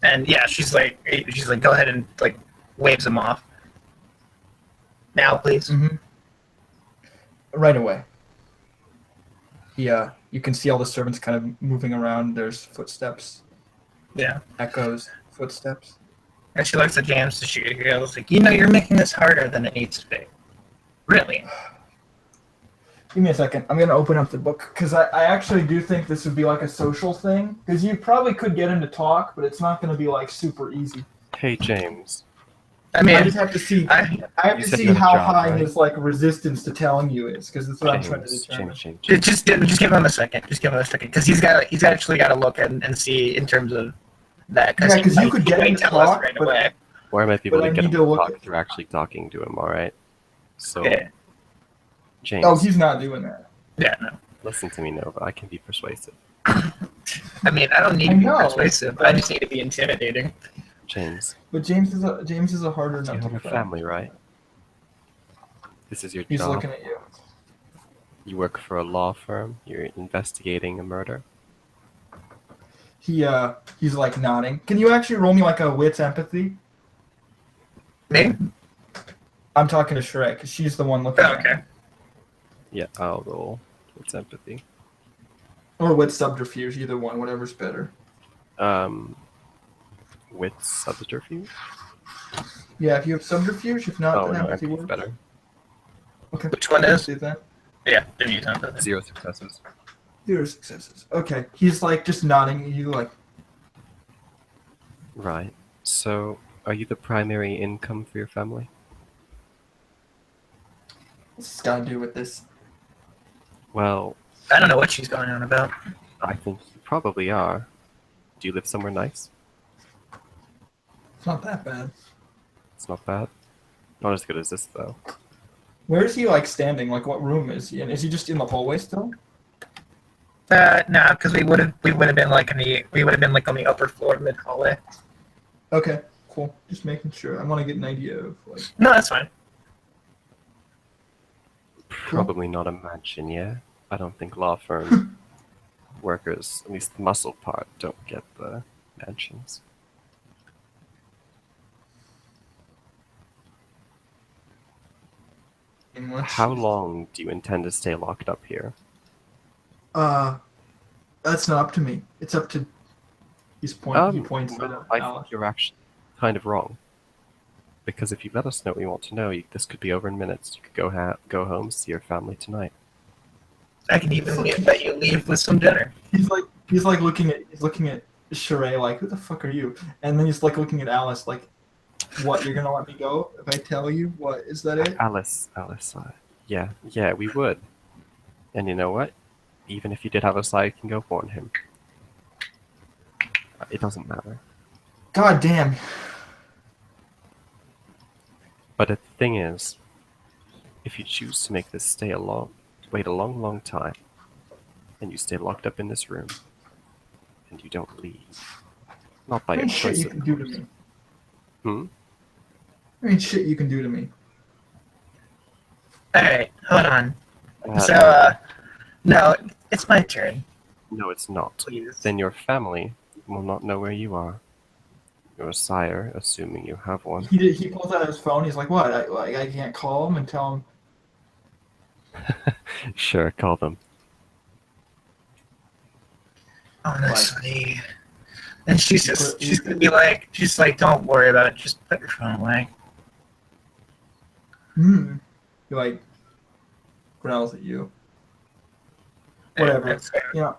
And yeah, she's like, go ahead and like waves him off. Now, please. Mm-hmm. Right away. Yeah, you can see all the servants kind of moving around. There's footsteps. Yeah. Echoes. Footsteps. And she looks at James to shoot. She goes like, you're making this harder than it needs to be. Really? Give me a second. I'm going to open up the book because I actually do think this would be like a social thing because you probably could get him to talk, but it's not going to be like super easy. Hey, James. I mean, I just have to see. I have You to said see you had a how job, hhy right? his like resistance to telling you is because that's what I'm trying to determine. James. just give him a second. Just give him a second because he's actually got to look and see in terms of that. Yeah, because you could get him to tell us talk, right but away. Or I might be able But to I get him need to to look talk at- through actually talking to him, alright? So, Yeah. James, Oh, he's not doing that. Yeah, no. listen to me, Nova. I can be persuasive. I mean, I don't need to be know, persuasive. but- I just need to be intimidating. James, But James is a harder you nut have to a crack. family, right? This is your He's job. looking at you. You work for a law firm. You're investigating a murder. He's like nodding. Can you actually roll me like a wits empathy? Me? I'm talking to Shrek because she's the one looking Oh, at okay. him. Yeah, I'll roll. It's empathy. Or wits subterfuge, either one, whatever's better. With subterfuge? Yeah, if you have subterfuge, if not, Oh, then no, empathy empathy's works. better. Okay. Which one is? Do that. Yeah, give me something. 0 successes. 0 successes. Okay. He's like just nodding at you like, Right. So, are you the primary income for your family? what's this got to do with this? Well, I don't know what she's going on about. I think you probably are. Do you live somewhere nice? It's not that bad. It's not bad. Not as good as this, though. Where is he like standing? Like what room is he in? Is he just in the hallway still? No, because we would have been like on the upper floor mid hallway. Okay, cool. Just making sure. I want to get an idea of like. No, that's fine. Probably not a mansion, yeah? I don't think law firm workers, at least the muscle part, don't get the mansions. How long do you intend to stay locked up here? That's not up to me. It's up to. He points well, at I Alice. think you're actually kind of wrong. Because if you let us know what you want to know, this could be over in minutes. You could go home, see your family tonight. I can even let you leave with some dinner. He's looking at Sheree like, who the fuck are you? And then he's like looking at Alice like, what? You're gonna let me go if I tell you? What is that? It? Alice, yeah, we would. And you know what? Even if you did have a side, you can go warn him. It doesn't matter. God damn. But the thing is, if you choose to make this wait a long, long time, and you stay locked up in this room, and you don't leave, not by I your mean, shit choice, you of can do to course. me. Hmm? I mean, shit you can do to me. Alright, hold on. No, it's my turn. No, it's not. Please. Then your family will not know where you are. Your sire, assuming you have one. He pulls out his phone. He's like, what? I can't call him and tell him. Sure, call them. Honestly. And she's gonna be like, don't worry about it, just put your phone away. He like growls at you. Whatever. That's fair. You know,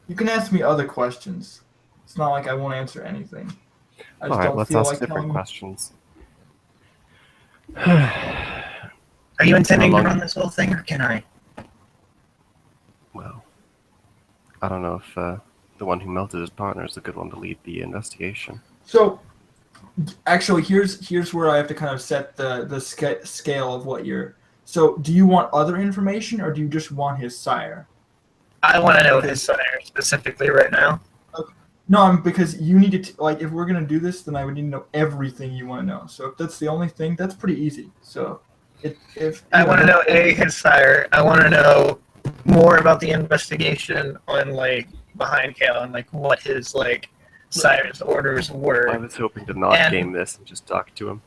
you can ask me other questions. It's not like I won't answer anything. I just Alright, don't let's feel ask like different telling questions. Are you intending to How long- run this whole thing, or can I? Well, I don't know if the one who melted his partner is a good one to lead the investigation. So, actually, here's where I have to kind of set the scale of what you're. So, do you want other information, or do you just want his sire? I want to know his sire specifically right now. No, because you need to like. If we're gonna do this, then I would need to know everything you want to know. So, if that's the only thing, that's pretty easy. So, if I want to know his sire. I want to know more about the investigation on behind Kale and what his Sire's orders were. I was hoping to not game this and just talk to him.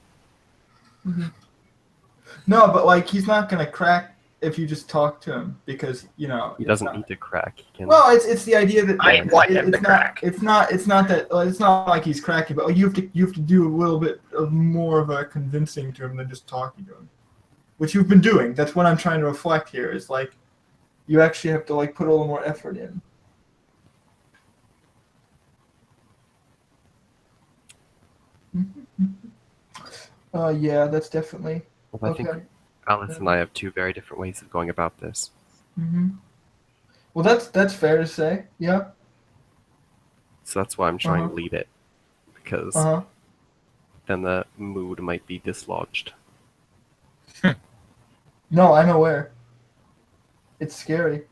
No, but like he's not gonna crack if you just talk to him because he doesn't need to crack. He can... Well, it's the idea that I want him to crack. It's not that it's not like he's cracking, but you have to do a little bit of more of a convincing to him than just talking to him, which you've been doing. That's what I'm trying to reflect here. Is like you actually have to like put a little more effort in. Yeah, that's definitely. Well, I think Alice and I have two very different ways of going about this. Well, that's fair to say. Yeah. So that's why I'm trying to lead it, because then the mood might be dislodged. No, I'm aware. It's scary.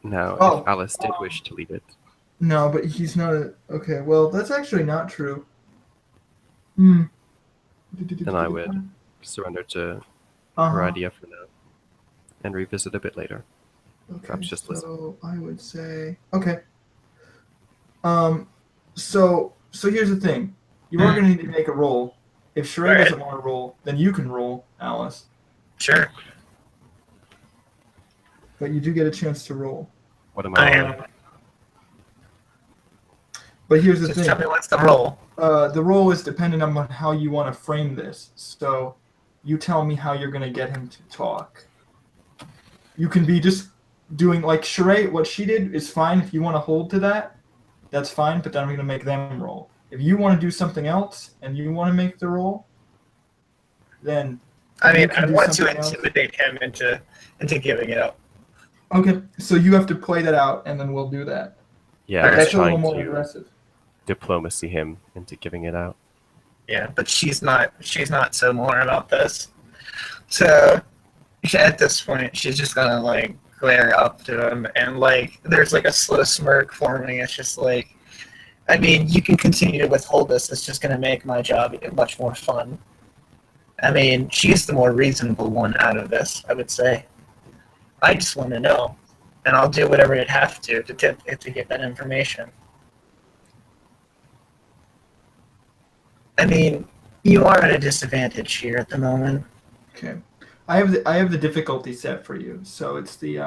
Now, if Alice did wish to lead it. No, but he's not okay, well, that's actually not true. Then I would surrender to her idea for now and revisit a bit later. Okay, Perhaps just listen. So I would say okay. So here's the thing. You are going to need to make a roll. If Sheree doesn't want to roll, then you can roll, Alice. Sure. But you do get a chance to roll. What am I rolling? But here's the Just thing. tell me what's the roll. The roll is dependent on how you want to frame this. So you tell me how you're going to get him to talk. You can be just doing like Sheree, what she did is fine. If you want to hold to that, that's fine. But then I'm going to make them roll. If you want to do something else and you want to make the roll, then I mean, I want to intimidate him into giving it up. Okay, so you have to play that out, and then we'll do that. Yeah, that's a little trying more to aggressive. Diplomacy him into giving it out. Yeah, but she's not so more about this. So at this point, she's just gonna like glare up to him, and like there's like a slow smirk forming. It's just like, I mean, you can continue to withhold this. It's just gonna make my job much more fun. I mean, she's the more reasonable one out of this, I would say. I just want to know, and I'll do whatever I'd have to get that information. I mean, you are at a disadvantage here at the moment. Okay, I have the difficulty set for you, so it's the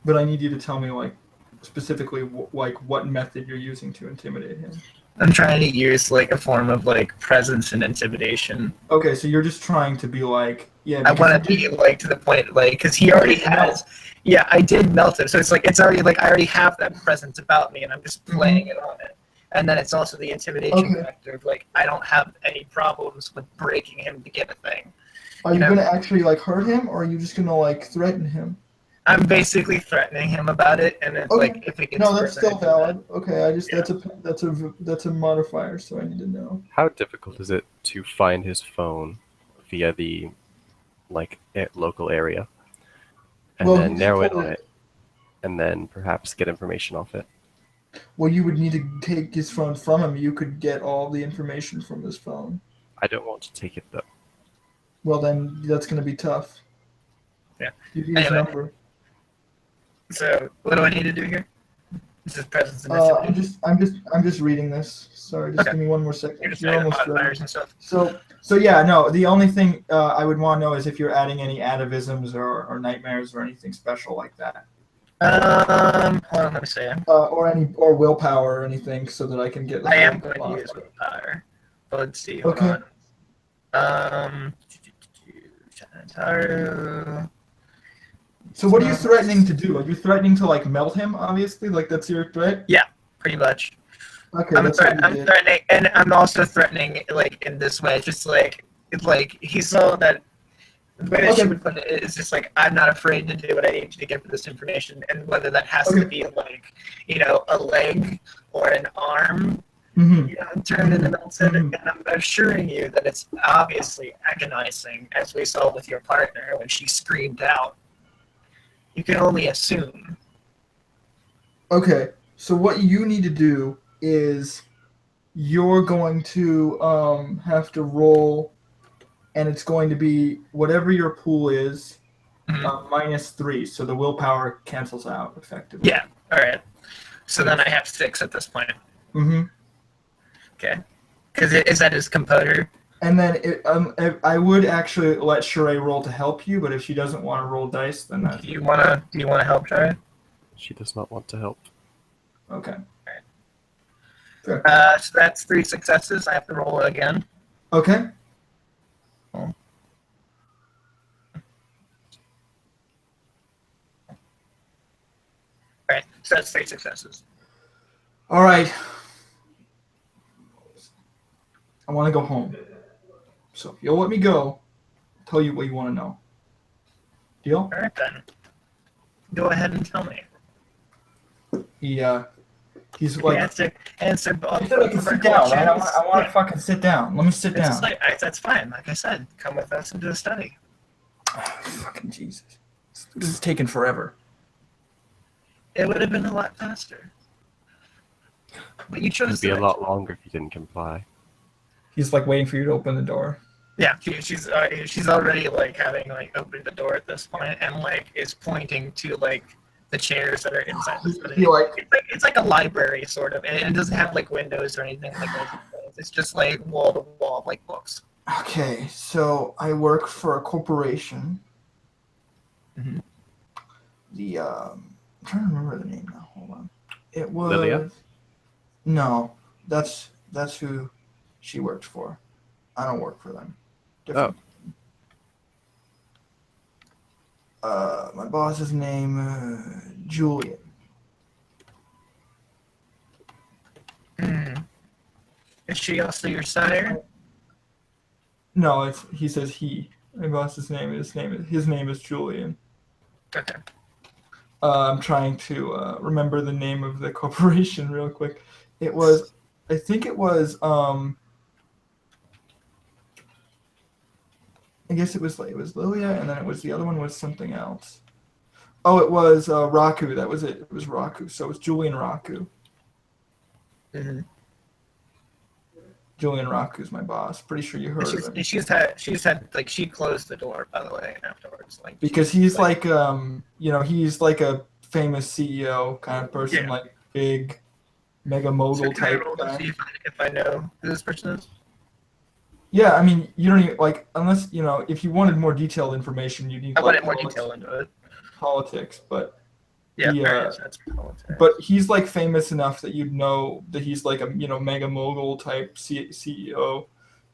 But I need you to tell me like specifically like what method you're using to intimidate him. I'm trying to use like a form of like presence and intimidation. Okay, so you're just trying to be like, yeah. I want to be like to the point like because he already has. Yeah, I did melt him, so it's like it's already like I already have that presence about me, and I'm just playing it on it. And then it's also the intimidation factor of like I don't have any problems with breaking him to get a thing. Are you gonna actually like hurt him, or are you just gonna like threaten him? I'm basically threatening him about it, and it's like if it gets that's still valid. Okay, I just that's a modifier, so I need to know. How difficult is it to find his phone via the local area, and then narrow it on it, and then perhaps get information off it? Well, you would need to take his phone from him. You could get all the information from his phone. I don't want to take it though. Well, then that's going to be tough. Yeah. You need his number. So what do I need to do here? This is presence and intimidation. I'm just reading this. Sorry, just give me one more second. You're almost ready. And stuff. So yeah, no. The only thing I would want to know is if you're adding any atavisms or nightmares or anything special like that. Hold on, let me see. Or willpower or anything, so that I can get. I am going to use willpower. But let's see. Hold on. So what are you threatening to do? Are you threatening to like melt him? Obviously, like that's your threat. Yeah, pretty much. Okay, I'm threatening, and I'm also threatening like in this way, just like he saw that. The way that she would put it is just like I'm not afraid to do what I need to get for this information, and whether that has to be like a leg or an arm. Turned into melted, and I'm assuring you that it's obviously agonizing, as we saw with your partner when she screamed out. You can only assume. Okay, so what you need to do is you're going to have to roll, and it's going to be whatever your pool is, -3, so the willpower cancels out effectively. Yeah. All right. So then I have 6 at this point. Mm-hmm. Okay. Because is that his composer? And then I would actually let Sheree roll to help you, but if she doesn't want to roll dice, then that's Do you wanna help, Sheree? She does not want to help. okay. So that's 3 successes. I have to roll it again. Okay. Oh. All right. So that's 3 successes. All right. I want to go home. So if you'll let me go, I'll tell you what you want to know. Deal? All right then. Go ahead and tell me. He's like. Answer both. I said I can sit down, right? I want to fucking sit down. Let me sit down. That's fine. Like I said, come with us into the study. Oh, fucking Jesus. This is taking forever. It would have been a lot faster. But you chose It'd be a lot longer if you didn't comply. He's like waiting for you to open the door. Yeah, she's already like having like opened the door at this point and like is pointing to like the chairs that are inside the study. It's like a library sort of, and it doesn't have like windows or anything like that. It's just like wall to wall like books. Okay, so I work for a corporation. Mm-hmm. I'm trying to remember the name now. Hold on. It was Lilia? No, that's who she works for. I don't work for them. Different. My boss's name, Julian. Is she also your sire? No, he says he. My boss's name is his name is Julian. Okay. I'm trying to remember the name of the corporation real quick. I think it was I guess it was Lilia, and then the other one was something else. Oh, it was Raku. That was it. It was Raku. So it was Julian Raku. Mm-hmm. Julian Raku's my boss. Pretty sure you heard of him. She's had like she closed the door by the way afterwards. Like because he's like he's like a famous CEO kind of person, like big mega mogul type guy. See if I know who this person is. Yeah, I mean, you don't even like unless if you wanted more detailed information, you need. I wanted more detail into it. Politics, but that's politics. But he's like famous enough that you'd know that he's like a mega mogul type CEO,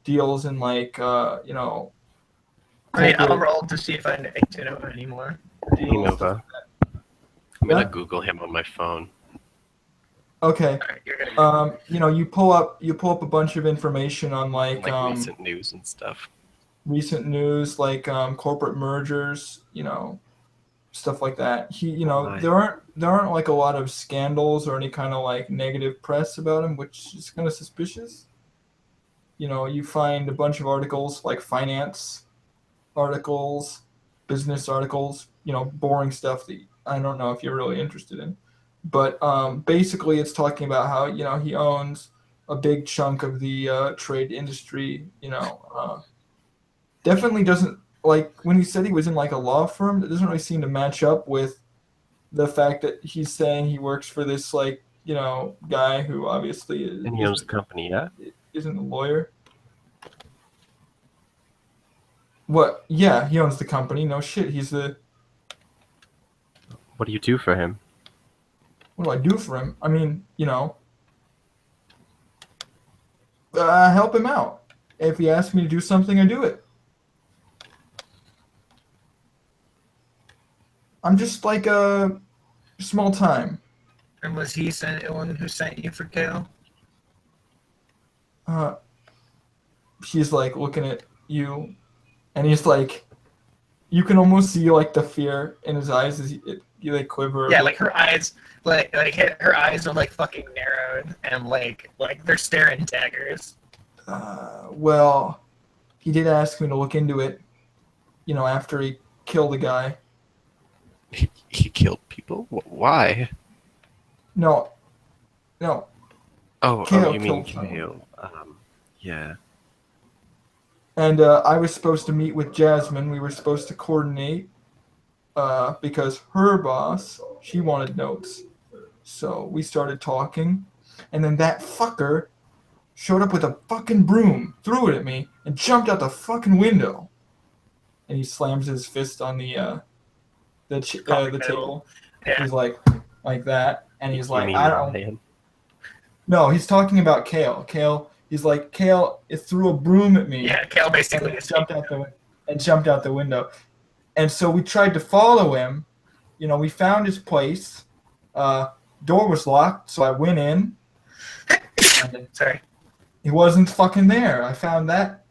deals in like I mean, I'll roll to see if I need to know anymore. I'm gonna Google him on my phone. Okay. Right, you pull up a bunch of information on like recent news and stuff. Recent news, like corporate mergers, stuff like that. There aren't like a lot of scandals or any kind of like negative press about him, which is kind of suspicious. You find a bunch of articles like finance articles, business articles, boring stuff that I don't know if you're really interested in. But basically, it's talking about how he owns a big chunk of the trade industry. Definitely doesn't like when he said he was in like a law firm. That doesn't really seem to match up with the fact that he's saying he works for this like guy who obviously is. And he owns the company, yeah. Isn't a lawyer. What? Yeah, he owns the company. No shit, he's the. What do you do for him? What do I do for him? I mean, help him out. If he asks me to do something, I do it. I'm just like a small time. And was he the one who sent you for Kale? She's like looking at you, and he's like, you can almost see like the fear in his eyes as you like quiver. Yeah, like her eyes, like her eyes are like fucking narrowed, and like they're staring daggers. Well, he did ask me to look into it. After he killed the guy. He killed people? Why? No. Oh, Kale you mean killed Kale? Yeah. And I was supposed to meet with Jasmine. We were supposed to coordinate. because her boss, she wanted notes. So we started talking, and then that fucker showed up with a fucking broom, threw it at me, and jumped out the fucking window. And he slams his fist on the table. Yeah. He's like that, and he's You like, mean I don't. Ryan? No, he's talking about Kale. He's like, Kale, it threw a broom at me. Yeah, Kale basically jumped out the window. And so we tried to follow him. We found his place. Door was locked, so I went in. And Sorry. he wasn't fucking there. I found that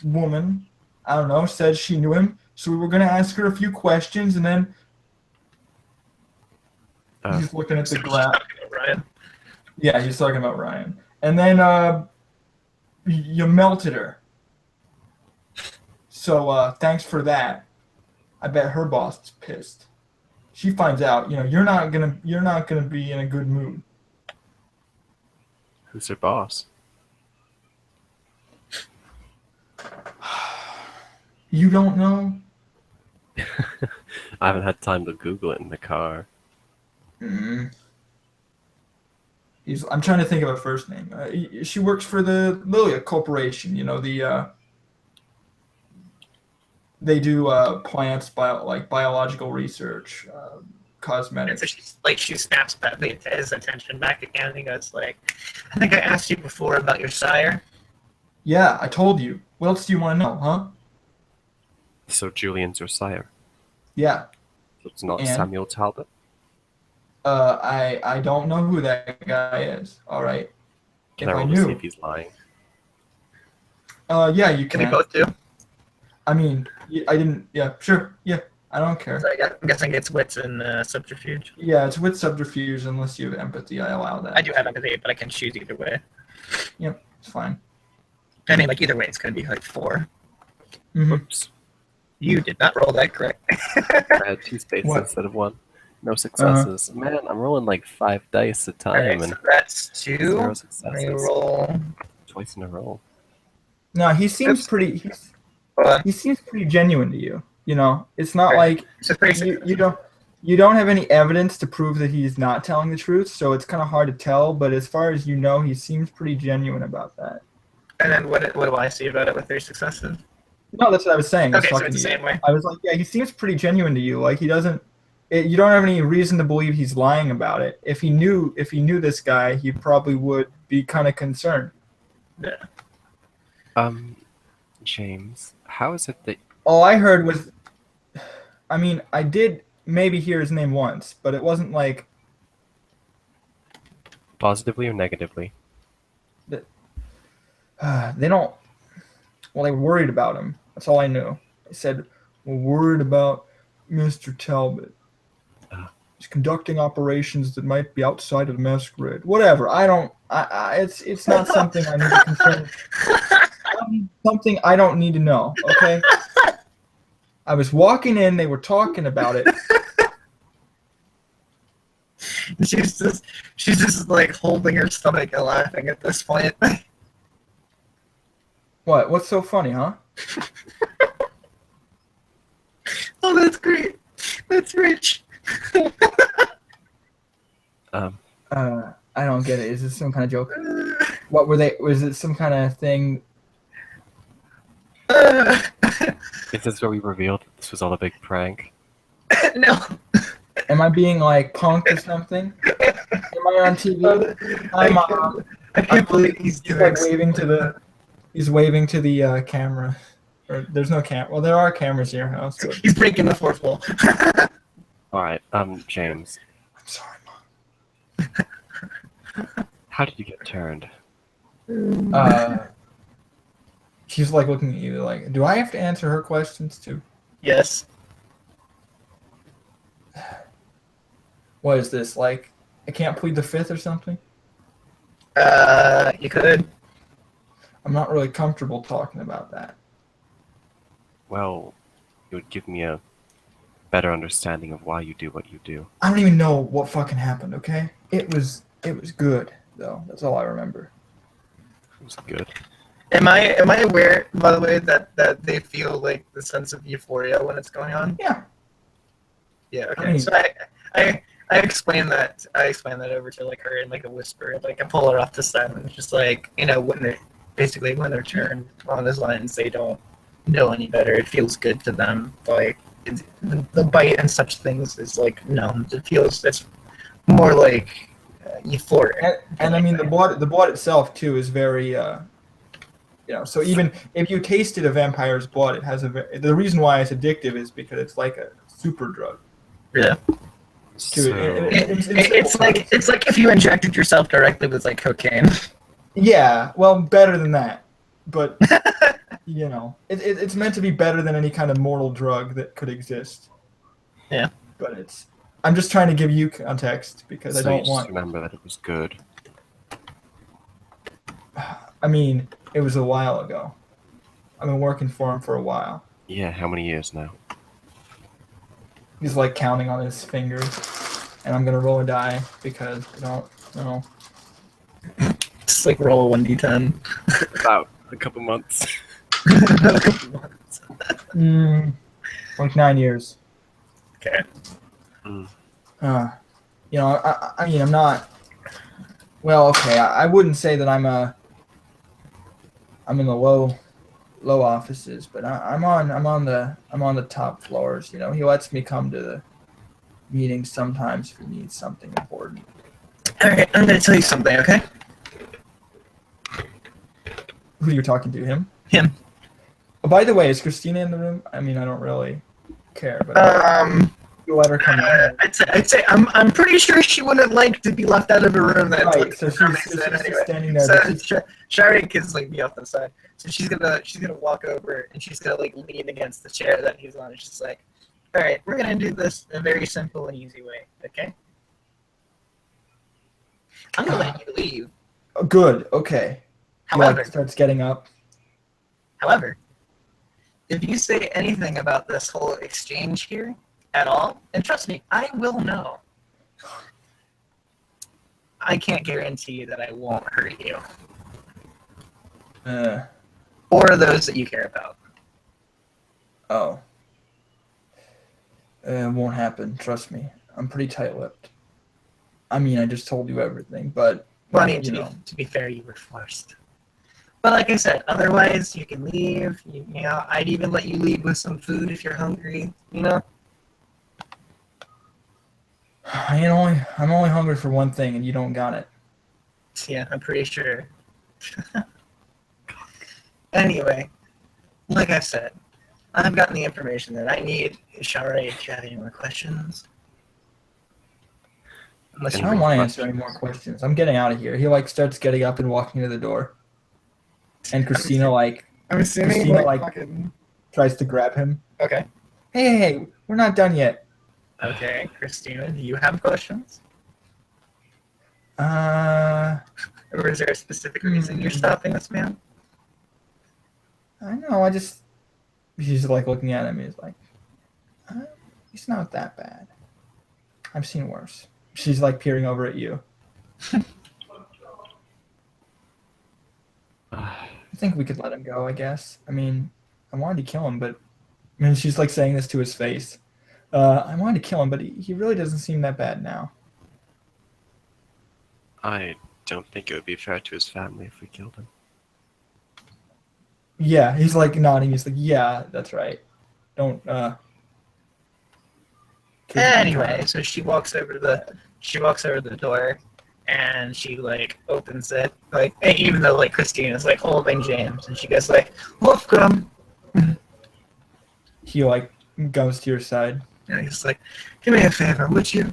woman, I don't know, said she knew him. So we were going to ask her a few questions, and then he's looking at the glass. Ryan. Yeah, he's talking about Ryan. And then you melted her. So thanks for that. I bet her boss is pissed. She finds out, you're not gonna be in a good mood. Who's her boss? You don't know? I haven't had time to Google it in the car. Mm. I'm trying to think of her first name. She works for the Lilia Corporation. They do plants, biological research, cosmetics. And so she snaps back his attention back again, and he goes like, I think I asked you before about your sire. Yeah, I told you. What else do you want to know, huh? So Julian's your sire. Yeah. So it's not And? Samuel Talbot? I don't know who that guy is. All right. Can If I I roll to see knew. if he's lying? Yeah, you Can can. we both do? I mean, I didn't. Yeah, sure. Yeah, I don't care. So I'm guessing it's wits and subterfuge. Yeah, it's with subterfuge unless you have empathy. I allow that. I do have empathy, but I can choose either way. Yep, it's fine. I mean, either way, it's going to be 4. Mm-hmm. Oops. You did not roll that correct. I had 2 spaces What? instead of 1. No successes. Man, I'm rolling 5 dice at a time Alright, and so that's 2. 0 Let me successes. roll. Twice in a row. No, he seems Oops. pretty. Hold on. He seems pretty genuine to you. It's not Right. like So pretty you don't have any evidence to prove that he's not telling the truth. So it's kind of hard to tell. But as far as you know, he seems pretty genuine about that. And then what do I see about it with 3 successes? No, that's what I was saying. I was Okay, so talking it's the to you. same way. I was like, yeah, he seems pretty genuine to you. Like he doesn't. You don't have any reason to believe he's lying about it. If he knew this guy, he probably would be kind of concerned. Yeah. James, how is it that All I heard was, I mean, I did maybe hear his name once, but it wasn't like positively or negatively? they don't. Well, they were worried about him. That's all I knew. They said, we're worried about Mr. Talbot. He's conducting operations that might be outside of the master grid. Whatever. I don't. It's not something I need to concern. Something I don't need to know. Okay. I was walking in. They were talking about it. She's just like holding her stomach and laughing at this point. What? What's so funny, huh? Oh, that's great. That's rich. I don't get it. Is this some kind of joke? What were they? Was it some kind of thing? Is this where we revealed that this was all a big prank? No. Am I being like punked or something? Am I on TV? I can't believe he's He's doing like waving to the. He's waving to the camera. Or there's no cam. Well, there are cameras in your house. But... He's breaking the fourth wall. All right, James, I'm sorry, how did you get turned? Mom. She's like looking at you like, do I have to answer her questions too? Yes. What is this like? I can't plead the fifth or something. You could. I'm not really comfortable talking about that. Well, it would give me a better understanding of why you do what you do. I don't even know what fucking happened. Okay, it was good though. That's all I remember. It was good. Am I aware, by the way, that they feel like the sense of euphoria when it's going on? Yeah. Yeah. Okay. I mean- So I explained that. I explained that over to like her in like a whisper. Like I pull her off the side and just like when they're turned on those lines, they don't know any better. It feels good to them. Like the bite and such things is like numb. It's more like euphoric. And I mean the blood itself too is very so even if you tasted a vampire's blood, it has the reason why it's addictive is because it's like a super drug. Yeah. So, It's like if you injected yourself directly with like cocaine. Yeah, well, better than that, but it's meant to be better than any kind of mortal drug that could exist. Yeah. But I'm just trying to give you context because I so you don't just want. remember that it was good. I mean, it was a while ago. I've been working for him for a while. Yeah, how many years now? He's like counting on his fingers, and I'm gonna roll a die because I don't know. Just like roll a 1d10. About a couple months. Like 9 years. Okay. I mean, I'm not. Well, okay, I wouldn't say that I'm in the low offices, but I'm on the top floors. He lets me come to the meetings sometimes if he needs something important. All right, I'm gonna tell you something, okay? Who are you talking to? Him? Him. Oh, by the way, is Christina in the room? I mean, I don't really care, but you let her come in. I'd say I'm pretty sure she wouldn't like to be left out of a room that. Right, so she's standing there. So Shari is like be off the side. So she's gonna walk over and she's gonna like lean against the chair that he's on. And she's like, "All right, we're gonna do this in a very simple and easy way, okay? I'm gonna let you leave. Oh, good. Okay. However, He starts getting up. However, if you say anything about this whole exchange here at all, and trust me, I will know. I can't guarantee you that I won't hurt you. Or those that you care about. Oh. It won't happen. Trust me. I'm pretty tight-lipped. I mean, I just told you everything, but Well, I mean, to be fair, you were forced. But like I said, otherwise you can leave. I'd even let you leave with some food if you're hungry. I'm only hungry for one thing, and you don't got it. Yeah, I'm pretty sure. Anyway, like I said, I've gotten the information that I need. Shari, if you have any more questions. I don't want to answer any more questions. I'm getting out of here. He starts getting up and walking to the door. And Christina I'm assuming fucking... tries to grab him. Okay. Hey, we're not done yet. Okay, Christina, do you have questions? Or is there a specific reason you're stopping this man? I know, she's looking at him. He's like, he's not that bad. I've seen worse. She's peering over at you. I think we could let him go, I guess. I mean, I wanted to kill him, but she's saying this to his face. I wanted to kill him, but he really doesn't seem that bad now. I don't think it would be fair to his family if we killed him. Yeah, he's nodding. He's like, yeah, that's right. Don't. Anyway, so she walks over to the door, and she opens it, even though Christina's holding James, and she goes Wolfgram. He goes to your side. And he's like, do me a favor, would you?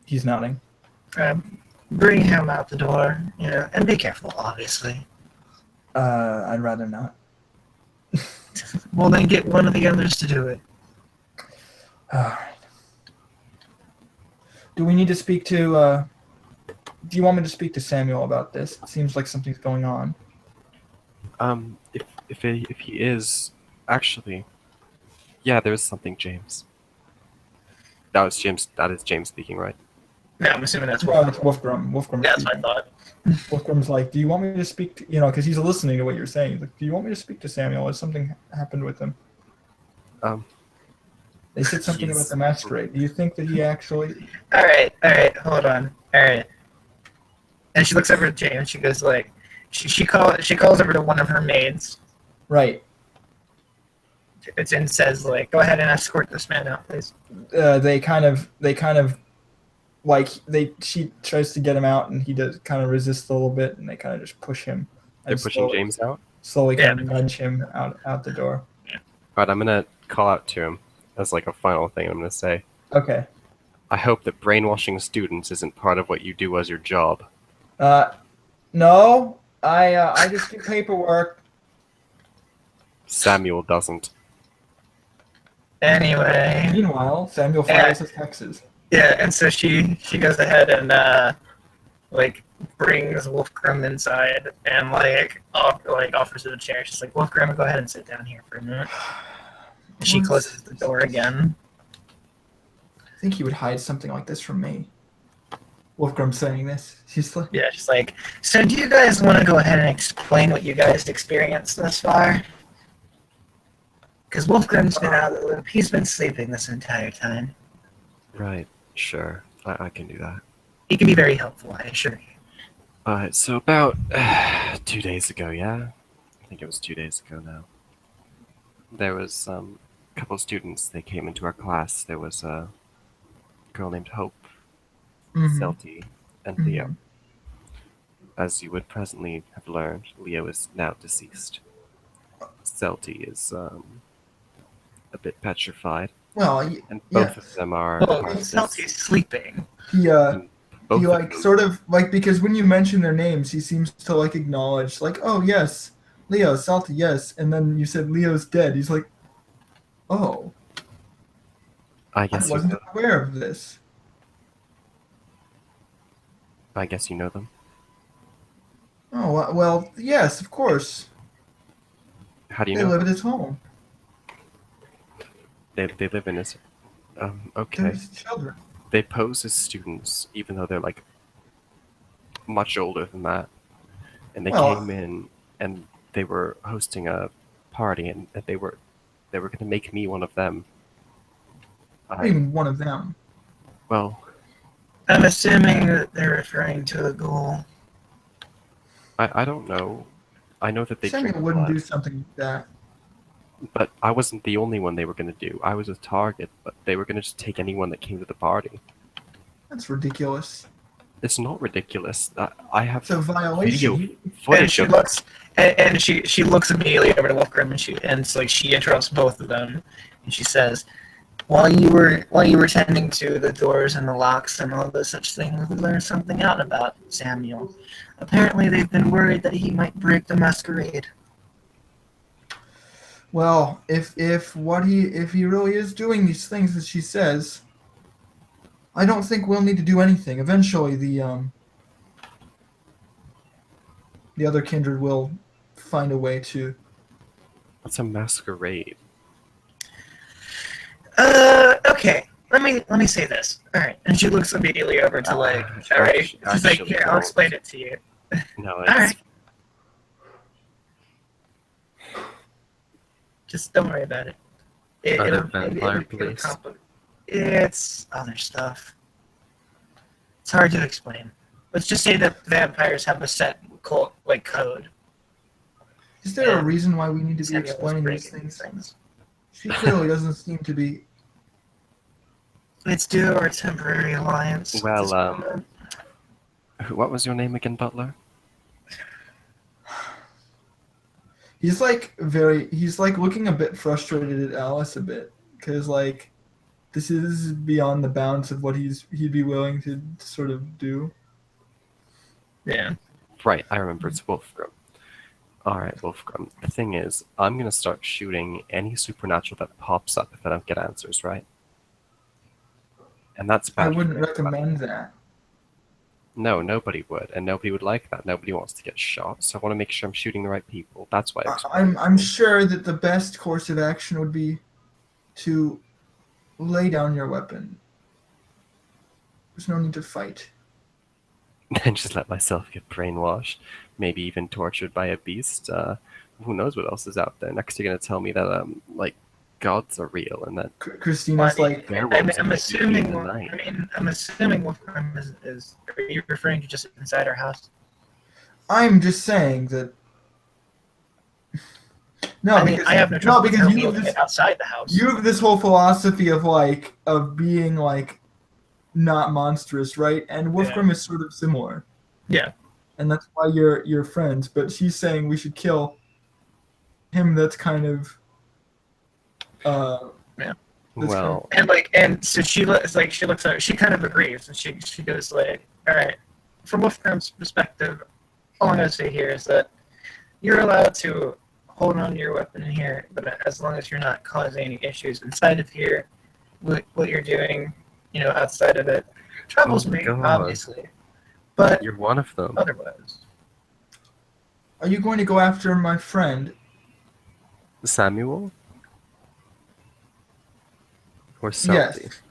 He's nodding. Bring him out the door, and be careful, obviously. I'd rather not. Well, then get one of the others to do it. Alright. Do we need to speak to, do you want me to speak to Samuel about this? It seems like something's going on. If he is, actually, yeah, there is something, James. That is James speaking, right? Yeah, I'm assuming that's Wolfgram. Wolfgram. Yeah, that's what I thought. Wolfgram's do you want me to speak to, because he's listening to what you're saying. He's like, do you want me to speak to Samuel? Has something happened with him? They said something about He's- the masquerade. Do you think that he actually? All right, hold on. All right. And she looks over at Jane and she goes like, she calls over to one of her maids. Right. And says like, go ahead and escort this man out, please. They kind of like she tries to get him out, and he does kind of resist a little bit, and they kind of just push him. They're And pushing James out. Slowly kind Yeah. of nudge him out the door. Alright, I'm gonna call out to him as like a final thing. I'm gonna say, Okay. I hope that brainwashing students isn't part of what you do as your job. No, I just do paperwork. Samuel doesn't. Anyway, Meanwhile, Samuel files his taxes. yeah, and so she goes ahead and like brings Wolfgrim inside and like offers him a chair. She's like, Wolfgrim, go ahead and sit down here for a minute. And she closes the door again. I think he would hide something like this from me. Wolfgrim saying this. She's like, Yeah, she's like, so do you guys want to go ahead and explain what you guys experienced thus far? Because Wolfgrim's been out of the loop. He's been sleeping this entire time. Right, sure. I can do that. He can be very helpful, I assure you. Alright, so about 2 days ago, yeah? I think it was 2 days ago now. There was a couple students, they came into our class. There was a girl named Hope, mhm. Celti, and Leo. As you would presently have learned, Leo is now deceased. Celti is a bit petrified, Well, and both yeah. of them are Oh, part of this. Celti's sleeping. He Both he of like them- sort of like, because when you mention their names, he seems to like acknowledge like, oh yes, Leo, Salty, yes, and then you said Leo's dead. He's like, oh, I I guess you wasn't know, aware of this. I guess you know them. Oh well, yes, of course. How do you They know? live at his home. They live in his. They're Okay. his children. They pose as students, even though they're like much older than that. And they Well- came in, and they were hosting a party, and they were going to make me one of them. Not even one of them. Well, I'm assuming that they're referring to a ghoul. I don't know. I know that they Samuel drink wouldn't blood, do something like that. but I wasn't the only one they were going to do. I was a target, but they were going to just take anyone that came to the party. That's ridiculous. It's not ridiculous. I have It's a violation. video And footage she of looks, and she looks immediately over to Wolfgrim, and it's like she interrupts both of them, and she says, While you were tending to the doors and the locks and all those such things, we learned something out about Samuel. Apparently, they've been worried that he might break the masquerade. Well, if he really is doing these things that she says, I don't think we'll need to do anything. Eventually, the other kindred will find a way to. What's a masquerade? Okay. Let me say this. All right. And she looks immediately over to like, all right. She's like, actually here, I'll don't. explain it to you. No, All it's right. Just don't worry about it. Are there It'll vampire be police? It's other stuff. It's hard to explain. Let's just say that vampires have a set code. Is there a And reason why we need to be Samuel was explaining these breaking things? She clearly doesn't seem to be. It's due to our temporary alliance. at Well, this moment. what was your name again, Butler? He's like looking a bit frustrated at Alice a bit, because like this is beyond the bounds of what he'd be willing to sort of do. Yeah. Right, I remember it's Wolfgrim. Alright, Wolfgrim. The thing is, I'm gonna start shooting any supernatural that pops up if I don't get answers, right? And that's bad. I for wouldn't everybody. recommend that. No, nobody would, and nobody would like that. Nobody wants to get shot, so I want to make sure I'm shooting the right people. That's why I'm sure that the best course of action would be to lay down your weapon. There's no need to fight. and just let myself get brainwashed, maybe even tortured by a beast. Who knows what else is out there? Next, you're gonna tell me that like gods are real and that Christina's like, werewolves I'm are assuming. in the night. I'm assuming Wolfram is. Are you referring to just inside our house? I'm just saying that. No, I mean, because I have no trouble because you building it outside the house. have this whole philosophy of being like not monstrous, right? And Wolfram is sort of similar. Yeah. And that's why you're friends. But she's saying we should kill him. That's kind of. Well, And so she looks at her, she kind of agrees, and she goes like, all right, from Wolfram's perspective, all I'm gonna say here is that you're allowed to hold on to your weapon in here, but as long as you're not causing any issues inside of here, what you're doing, outside of it, troubles me, God. obviously, but you're one of them. otherwise. Are you going to go after my friend? Samuel? Or Selby? Yes.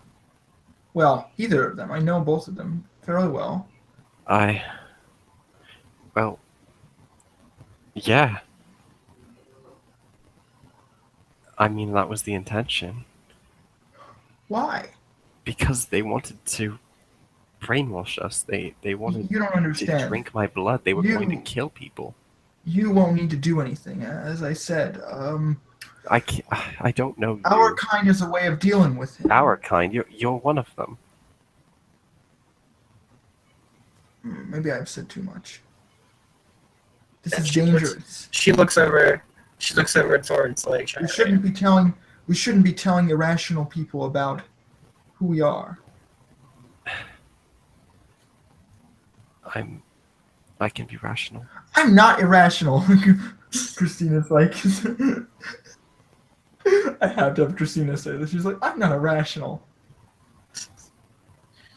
Well, either of them. I know both of them fairly well. Well, yeah. I mean, that was the intention. Why? Because they wanted to brainwash us. They wanted You don't to understand. drink my blood. They were going to kill people. You won't need to do anything, as I said. I don't know you. Our kind is a way of dealing with him. Our kind? You're one of them. Maybe I've said too much. This And is she dangerous. She looks over towards like. We shouldn't be telling irrational people about who we are. I can be rational. I'm not irrational. Christina's like, I have to have Christina say this. She's like, I'm not irrational.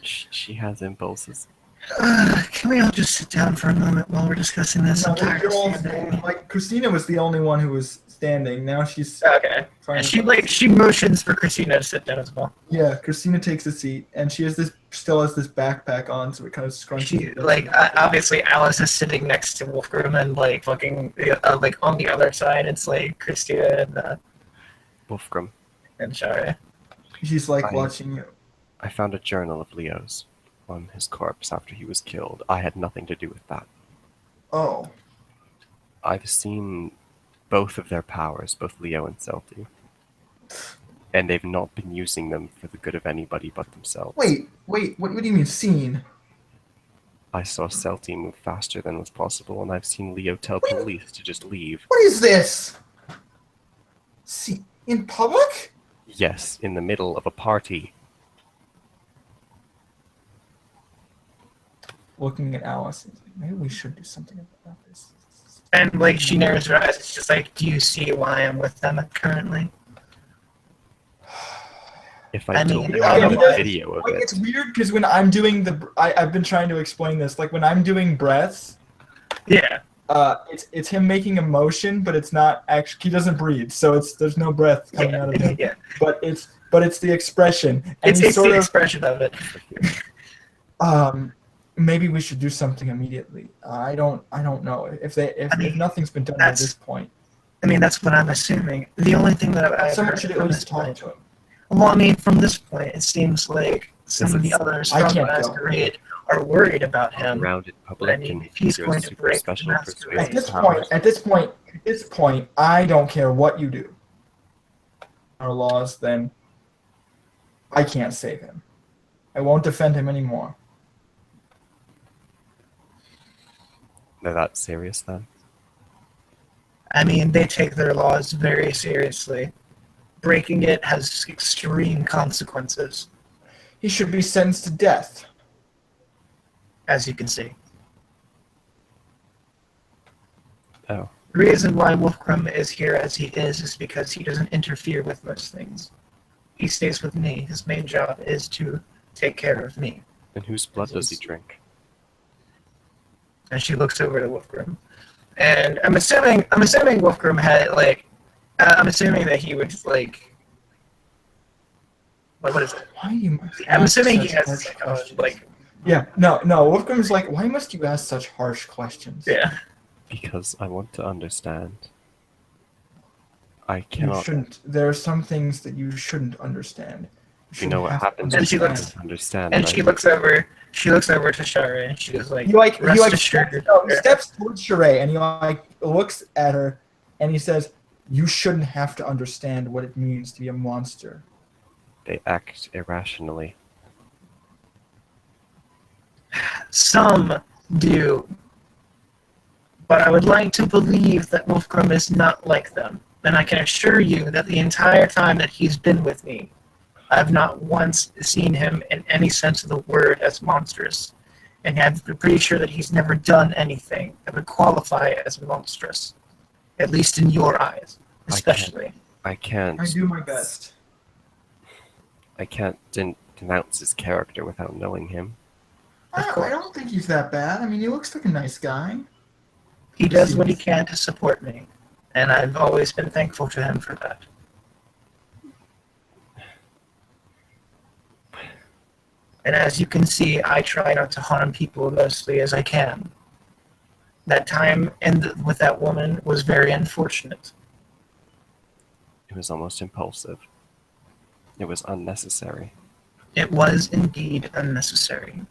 She has impulses. Can we all just sit down for a moment while we're discussing this? No, I'm tired you're of all standing. like, Christina was the only one who was standing. Now she's Okay. trying And she motions for Christina to sit down as well. Yeah, Christina takes a seat, and she still has this backpack on, so it kind of scrunches. Obviously Alice is sitting next to Wolfram, and fucking on the other side it's like Christina Wolfram. and Shara. She's like watching you. I found a journal of Leo's on his corpse after he was killed. I had nothing to do with that. Oh, I've seen both of their powers, both Leo and Selty. And they've not been using them for the good of anybody but themselves. wait, what do you mean seen? I saw Selty move faster than was possible, and I've seen Leo tell police to just leave. What is this? See, in public? Yes, in the middle of a party. Looking at Alice, he's like, maybe we should do something about this. And she narrows her eyes. It's just like, do you see why I'm with them currently? If I told you I I have mean, a video of It's it. weird because when I'm doing I've been trying to explain this. Like when I'm doing breaths, Yeah. it's him making a motion, but it's not actually. He doesn't breathe, so there's no breath coming out of him. Yeah. But it's the expression, and It's the expression of it. Maybe we should do something immediately. I don't know if nothing's been done at this point. I mean, that's what I'm assuming. The only thing that I've Someone heard should at from least this talk point. to him. Well, I mean, from this point, it seems like some of the others I from the can't go. Masquerade are worried about him. Grounded But public I mean, and if he's your going to super break the special Masquerade, persuasive At powers. this point, I don't care what you do. Our laws, then I can't save him. I won't defend him anymore. They're that serious then? I mean, they take their laws very seriously. Breaking it has extreme consequences, He should be sentenced to death. as you can see. Oh. The reason why Wolfram is here as he is because he doesn't interfere with most things. He stays with me. His main job is to take care of me. And whose blood does he drink? And she looks over to Wolfram. And I'm assuming Wolfram had I'm assuming that he would what is it? Why you? I'm assuming he such has harsh questions? Yeah, no. Wolfgang's like, why must you ask such harsh questions? yeah. Because I want to understand. I You cannot. shouldn't. There are some things that you shouldn't understand. You know what shouldn't have to happens And she when you looks- don't understand, And right? she looks over. She looks over to Shara and she goes like, He like "Rest steps, assured." no, he steps towards Sheree and he like looks at her and he says, "You shouldn't have to understand what it means to be a monster." They act irrationally. Some do, but I would like to believe that Wolfgrim is not like them. And I can assure you that the entire time that he's been with me, I've not once seen him in any sense of the word as monstrous. And I'm pretty sure that he's never done anything that would qualify as monstrous. At least in your eyes, especially. I can't. I do my best. I can't denounce his character without knowing him. I don't think he's that bad. I mean, he looks like a nice guy. He does what he can to support me. And I've always been thankful to him for that. And as you can see, I try not to harm people mostly as I can. That time with that woman was very unfortunate. It was almost impulsive. It was unnecessary. It was indeed unnecessary.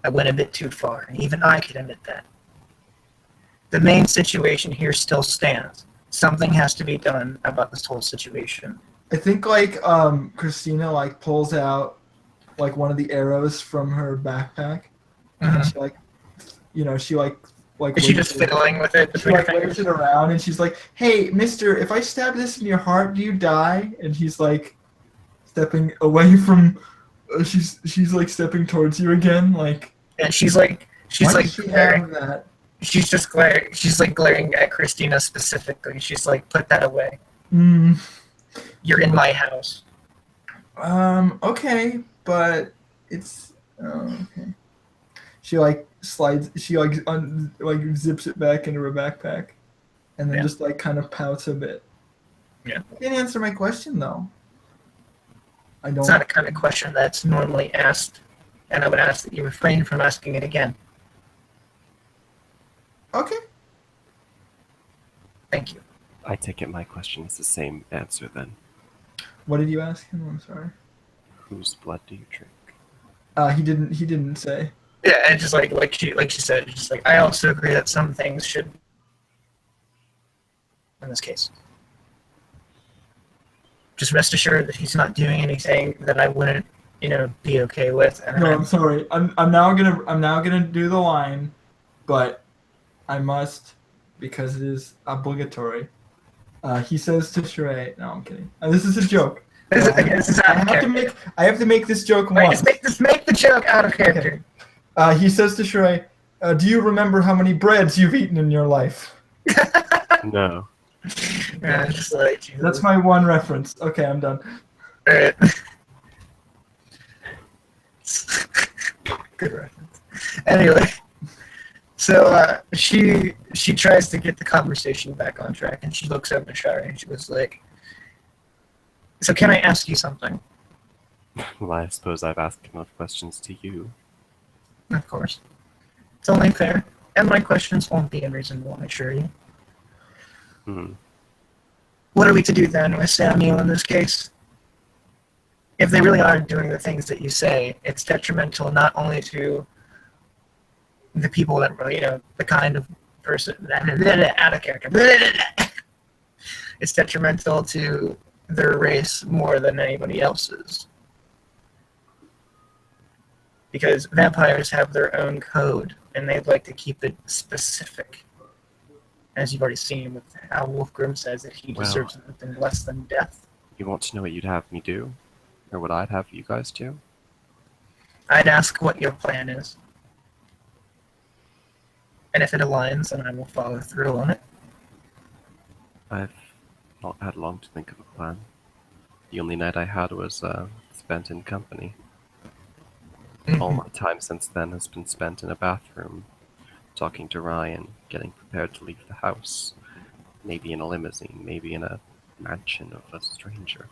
I went a bit too far, and even I can admit that. The main situation here still stands. Something has to be done about this whole situation. I think like Christina like pulls out like one of the arrows from her backpack. And she like, she like Is she just fiddling with it She between her like waves fingers? it around and she's like, "Hey, mister, if I stab this in your heart, do you die?" And he's like stepping away from she's like stepping towards you again, like And she's like why does she glaring. have that? She's just glaring. She's like glaring at Christina specifically. She's like, "Put that away. Mm, You're in my house." okay, but it's okay. She like slides. She like like zips it back into her backpack, and then just like kind of pouts a bit. Yeah. You didn't answer my question though. I don't. It's not a kind of question that's normally asked, and I would ask that you refrain from asking it again. Okay. Thank you. I take it my question is the same answer then. What did you ask him? I'm sorry. Whose blood do you drink? He didn't. He didn't say. Yeah, and just like she said, just like I also agree that some things should, in this case. Just rest assured that he's not doing anything that I wouldn't, be okay with. And No, I'm sorry. I'm now gonna do the line, but I must because it is obligatory. He says to Sheree. No, I'm kidding. This is a joke. This is out of character. I have to make this joke Wait, once. just make the joke out of character. He says to Sheree, "Do you remember how many breads you've eaten in your life?" No. Yeah, just like Jesus. That's my one reference. Okay, I'm done. Alright. Good reference. Anyway, so she tries to get the conversation back on track, and she looks over to Shari, and she was like, "So can I ask you something?" Well, I suppose I've asked enough questions to you. Of course. It's only fair. And my questions won't be unreasonable, I assure you. What are we to do then with Samuel in this case? If they really are doing the things that you say, it's detrimental not only to the people that, the kind of person, out of character. It's detrimental to their race more than anybody else's. Because vampires have their own code, and they'd like to keep it specific. As you've already seen with how Wolfgrim says that he deserves nothing less than death. You want to know what you'd have me do? Or what I'd have you guys do? I'd ask what your plan is. And if it aligns, then I will follow through on it. I've not had long to think of a plan. The only night I had was spent in company. All my time since then has been spent in a bathroom, talking to Ryan, getting prepared to leave the house. Maybe in a limousine, maybe in a mansion of a stranger.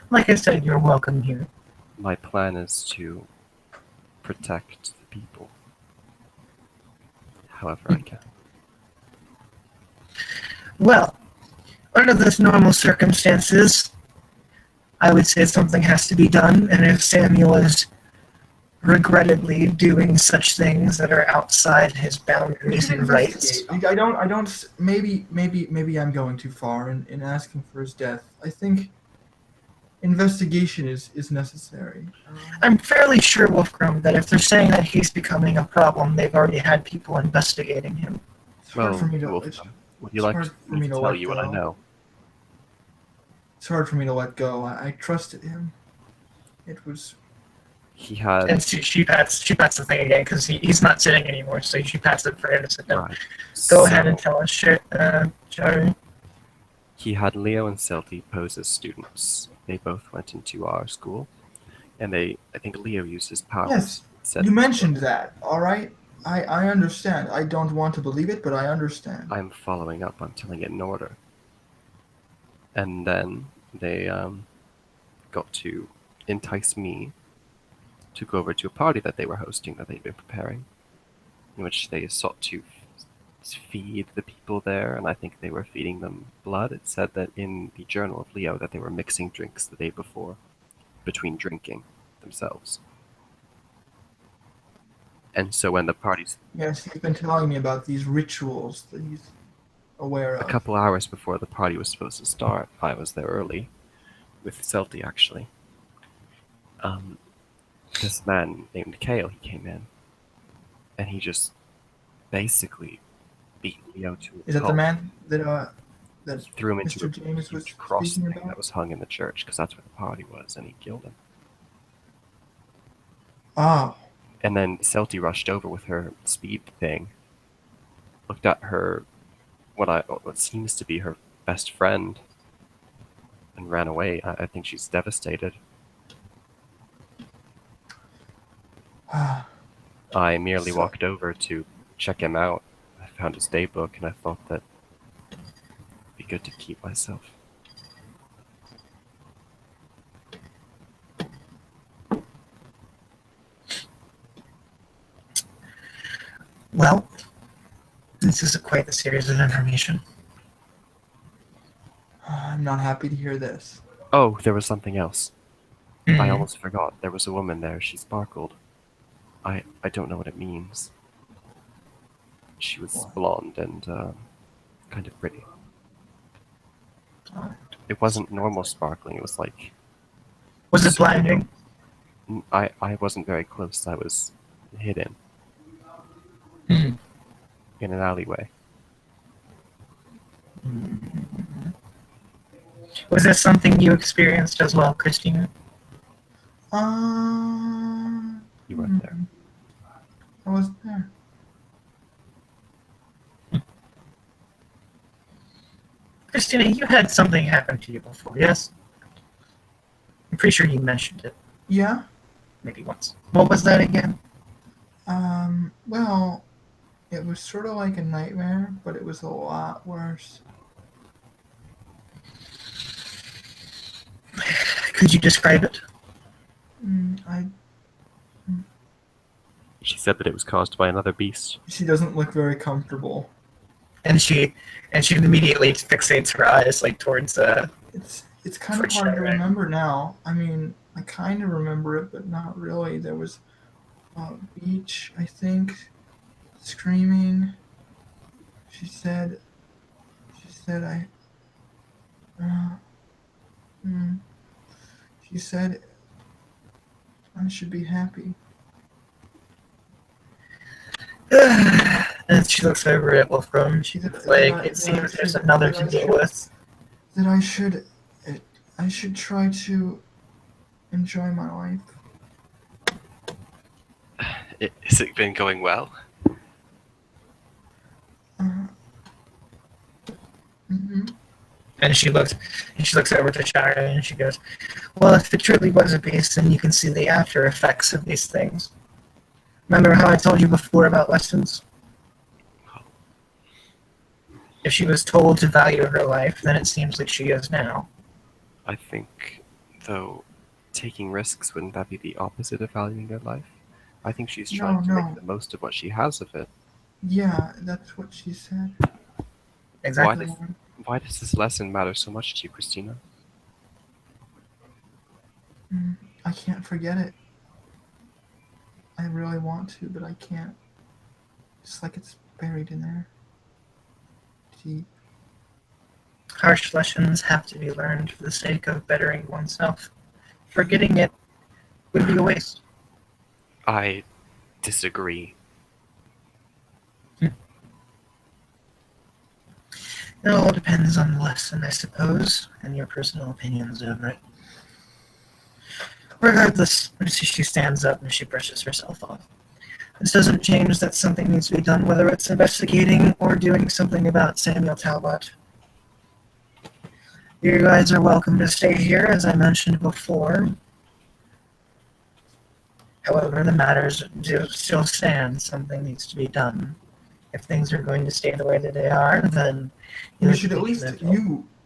Like I said, you're welcome here. My plan is to protect the people. However I can. Well, under the normal circumstances, I would say something has to be done, and if Samuel is regrettably doing such things that are outside his boundaries and rights. I don't. Maybe I'm going too far in asking for his death. I think investigation is necessary. I'm fairly sure, Wolfgram, that if they're saying that he's becoming a problem, they've already had people investigating him. It's hard for me to. Wolfram, would you like me to tell you what I know? It's hard for me to let go. I trusted him. It was. He had. And she pats the thing again because he's not sitting anymore, so she pats it for him to sit down. Right. Go ahead and tell us, Jerry. He had Leo and Celti pose as students. They both went into our school, and I think Leo used his powers. Yes, you mentioned that. All right, I understand. I don't want to believe it, but I understand. I'm following up on telling it in order. And then they got to entice me to go over to a party that they were hosting that they'd been preparing, in which they sought to feed the people there, and I think they were feeding them blood. It said that in the journal of Leo that they were mixing drinks the day before, between drinking themselves. And so when the parties... Yes, he's been telling me about these rituals that he's aware of. A couple hours before the party was supposed to start, I was there early, with Celti actually. This man named Kale, he came in, and he just basically beat Leo to a pulp. Is that the man that He threw him into Mr. James was a cross speaking thing about? that was hung in the church, because that's where the party was, and he killed him. Oh. And then Celti rushed over with her speed thing, looked at her, what seems to be her best friend, and ran away. I think she's devastated. I merely walked over to check him out. I found his daybook, and I thought that it'd be good to keep myself. Well, this is quite a series of information. I'm not happy to hear this. Oh, there was something else. I almost forgot. There was a woman there. She sparkled. I don't know what it means. She was blonde and kind of pretty. It wasn't normal sparkling. It was like... Was it blinding? I wasn't very close. I was hidden. In an alleyway. Was this something you experienced as well, Christina? You weren't there. I wasn't there. Christina, you had something happen to you before, yes? I'm pretty sure you mentioned it. Yeah? Maybe once. What was that again? Well, it was sort of like a nightmare, but it was a lot worse. Could you describe it? She said that it was caused by another beast. She doesn't look very comfortable. And she immediately fixates her eyes like towards It's kind of hard to remember now. I mean, I kind of remember it, but not really. There was a beach, I think, screaming. She said she said I should be happy. And she looks over at Wolfram. She looks like it seems there's another to deal with. That I should try to enjoy my life. Has it been going well? And she looks over to Shara and she goes, well, if it truly was a beast, then you can see the after effects of these things. Remember how I told you before about lessons? If she was told to value her life, then it seems like she is now. I think, though, taking risks, wouldn't that be the opposite of valuing her life? I think she's trying to make the most of what she has of it. Yeah, that's what she said. Exactly. Why does this lesson matter so much to you, Christina? I can't forget it. I really want to, but I can't. Just like it's buried in there. Deep. Harsh lessons have to be learned for the sake of bettering oneself. Forgetting it would be a waste. I disagree. It all depends on the lesson, I suppose, and your personal opinions over it. Regardless, she stands up and she brushes herself off. This doesn't change that something needs to be done, whether it's investigating or doing something about Samuel Talbot. You guys are welcome to stay here, as I mentioned before. However, the matters do still stand. Something needs to be done. If things are going to stay the way that they are, then You should at least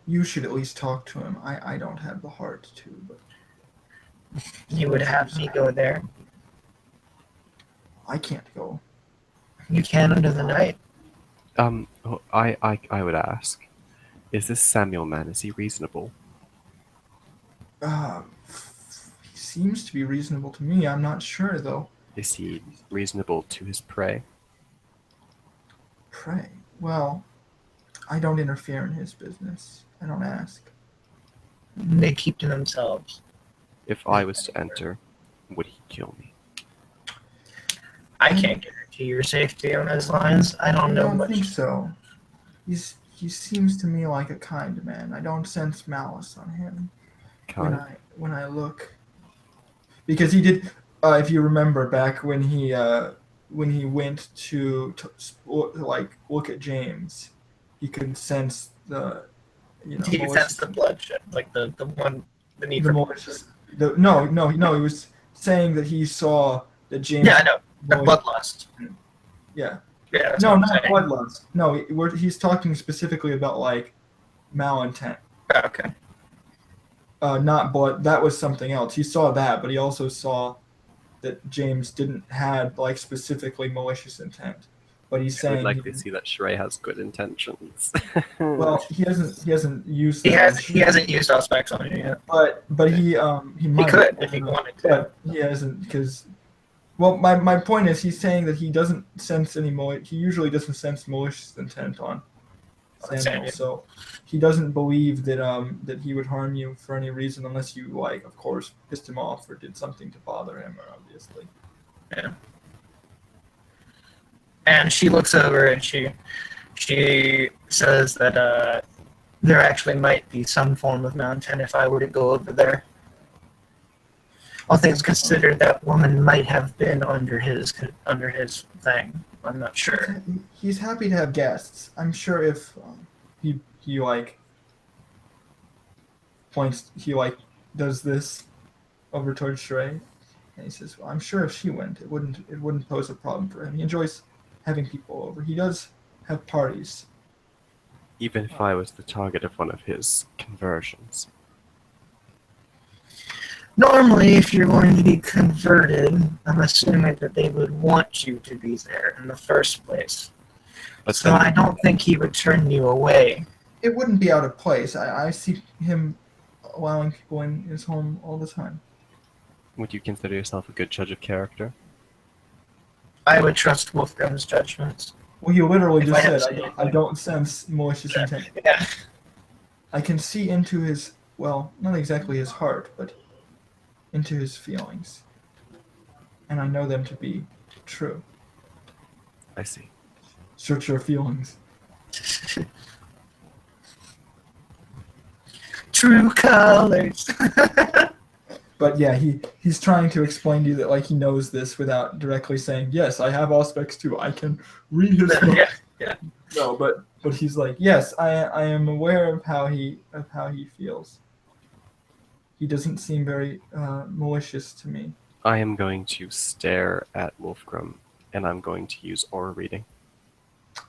you should at least talk to him. I don't have the heart to, but you would have me go there. I can't go. You can under the night. I would ask, is this Samuel man, is he reasonable? He seems to be reasonable to me. I'm not sure though. Is he reasonable to his prey? Pray. Well, I don't interfere in his business. I don't ask. They keep to themselves. If I was to enter, would he kill me? I can't guarantee your safety on those lines. I don't know I don't much. think so. He seems to me like a kind man. I don't sense malice on him when I look. Because he did, if you remember back when he went to like look at James, he could sense the He sense the bloodshed, like the one the need for malicious. No. He was saying that he saw that James. Yeah, I know. The bloodlust. Yeah. Yeah. No, not bloodlust. No, he's talking specifically about like malintent. Okay. Not blood. That was something else. He saw that, but he also saw that James didn't had like specifically malicious intent. But he's saying I would like to see that Shrey has good intentions. Well, he hasn't used. He hasn't used Auspex on it yet. But he might. He could if he wanted to. But he hasn't because. Well, my point is he's saying that he doesn't sense any he usually doesn't sense malicious intent on Samuel, so he doesn't believe that that he would harm you for any reason unless you like, of course, pissed him off or did something to bother him, or obviously. Yeah. And she looks over and she says that there actually might be some form of mountain if I were to go over there. All things considered, that woman might have been under his thing. I'm not sure. He's happy to have guests. I'm sure if he like points, he like does this over towards Shrey, and he says, "Well, I'm sure if she went, it wouldn't pose a problem for him. He enjoys having people over. He does have parties." Even if I was the target of one of his conversions. Normally, if you're going to be converted, I'm assuming that they would want you to be there in the first place. But so I don't think he would turn you away. It wouldn't be out of place. I see him allowing people in his home all the time. Would you consider yourself a good judge of character? I would trust Wolfgang's judgments. Well, you literally just said, I don't sense malicious intent. Yeah. I can see into his, well, not exactly his heart, but into his feelings. And I know them to be true. I see. Search your feelings. True colors. But yeah, he's trying to explain to you that like he knows this without directly saying, yes, I have Auspex too. I can read his Yeah. No, but he's like, yes, I am aware of how he feels. He doesn't seem very malicious to me. I am going to stare at Wolfgram, and I'm going to use aura reading.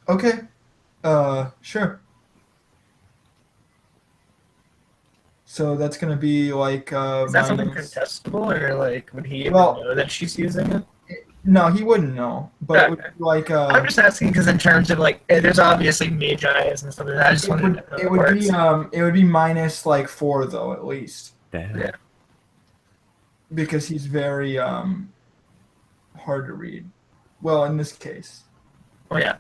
Okay. Sure. So that's going to be like... Is that something contestable, or like would he even know that she's using it? No, he wouldn't know. But it would Okay. be like I'm just asking because in terms of like, there's obviously mage eyes and stuff like that. I just wanted to know how it that would works. be it would be minus like 4 though at least Damn. Yeah. because he's very hard to read. Well, in this case. Oh yeah.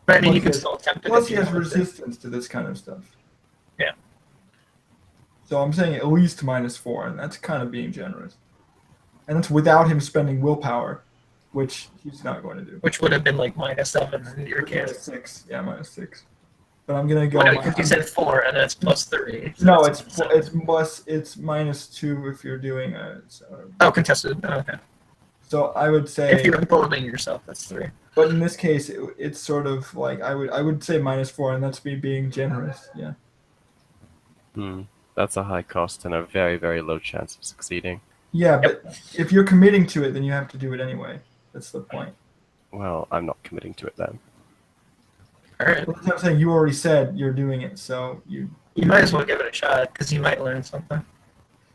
But I mean, Plus you he can has- still attempt it. Plus if he you has wanted to. resistance to this kind of stuff. Yeah. So I'm saying at least minus 4, and that's kind of being generous. And that's without him spending willpower, which he's not going to do. Which would have been like -7 in your Minus case. 6. Yeah, minus 6. But I'm gonna go. Well, because you said 4 and then it's +3. So No, it's it's minus 2 if you're doing a. Oh, contested. Oh, okay. So I would say. If you're emboldening yourself, that's 3. But in this case, it's sort of like I would say minus 4, and that's me being generous. Yeah. That's a high cost and a very, very low chance of succeeding. Yeah, but if you're committing to it, then you have to do it anyway. That's the point. Well, I'm not committing to it then. All right. Well, that's what I'm saying. You already said you're doing it, so you. You might as well give it a shot because you might learn something.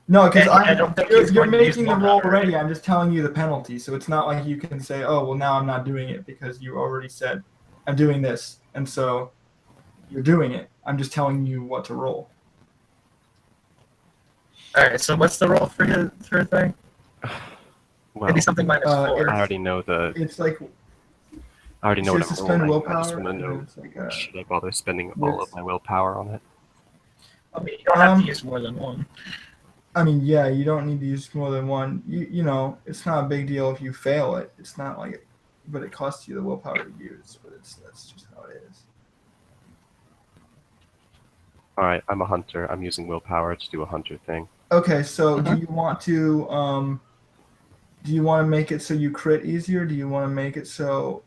No, because I don't think you're, he's you're going to use making the willpower roll already. already. I'm just telling you the penalty, so it's not like you can say, "Oh, well, now I'm not doing it," because you already said, "I'm doing this," and so you're doing it. I'm just telling you what to roll. All right. So what's the roll for his thing? Well, Maybe something -4. I already know It's like I already know what She has I'm to spend rolling. I just willpower, want to know, and it's like, should I bother spending all of my willpower on it? I mean, you don't have to use more than one. I mean, yeah, you don't need to use more than one. You know, it's not a big deal if you fail it. It's not like it, but it costs you the willpower to use. But that's just how it is. Alright, I'm a hunter. I'm using willpower to do a hunter thing. Okay, so do you want to make it so you crit easier? Do you want to make it so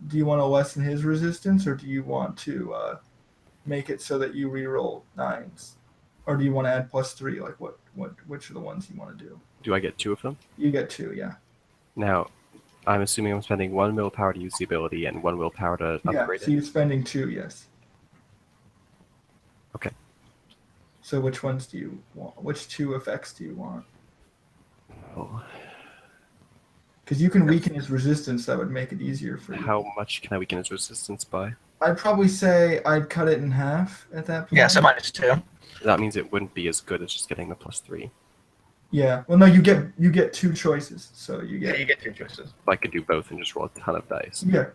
do you want to lessen his resistance, or do you want to make it so that you reroll 9s, or do you want to add +3? Like which are the ones you want to do? Do I get 2 of them? You get 2, yeah. Now, I'm assuming I'm spending 1 willpower to use the ability and 1 willpower to Yeah, upgrade so it. you're spending 2, yes. Okay. So which ones do you want? Which 2 effects do you want? Oh. Because you can weaken his resistance. That would make it easier for you. How much can I weaken his resistance by? I'd probably say I'd cut it in half at that point. Yeah. So -2. That means it wouldn't be as good as just getting the +3. Yeah. Well, no, you get 2 choices. So you Yeah, get. you get 2 choices. If I could do both and just roll a ton of dice. Yeah.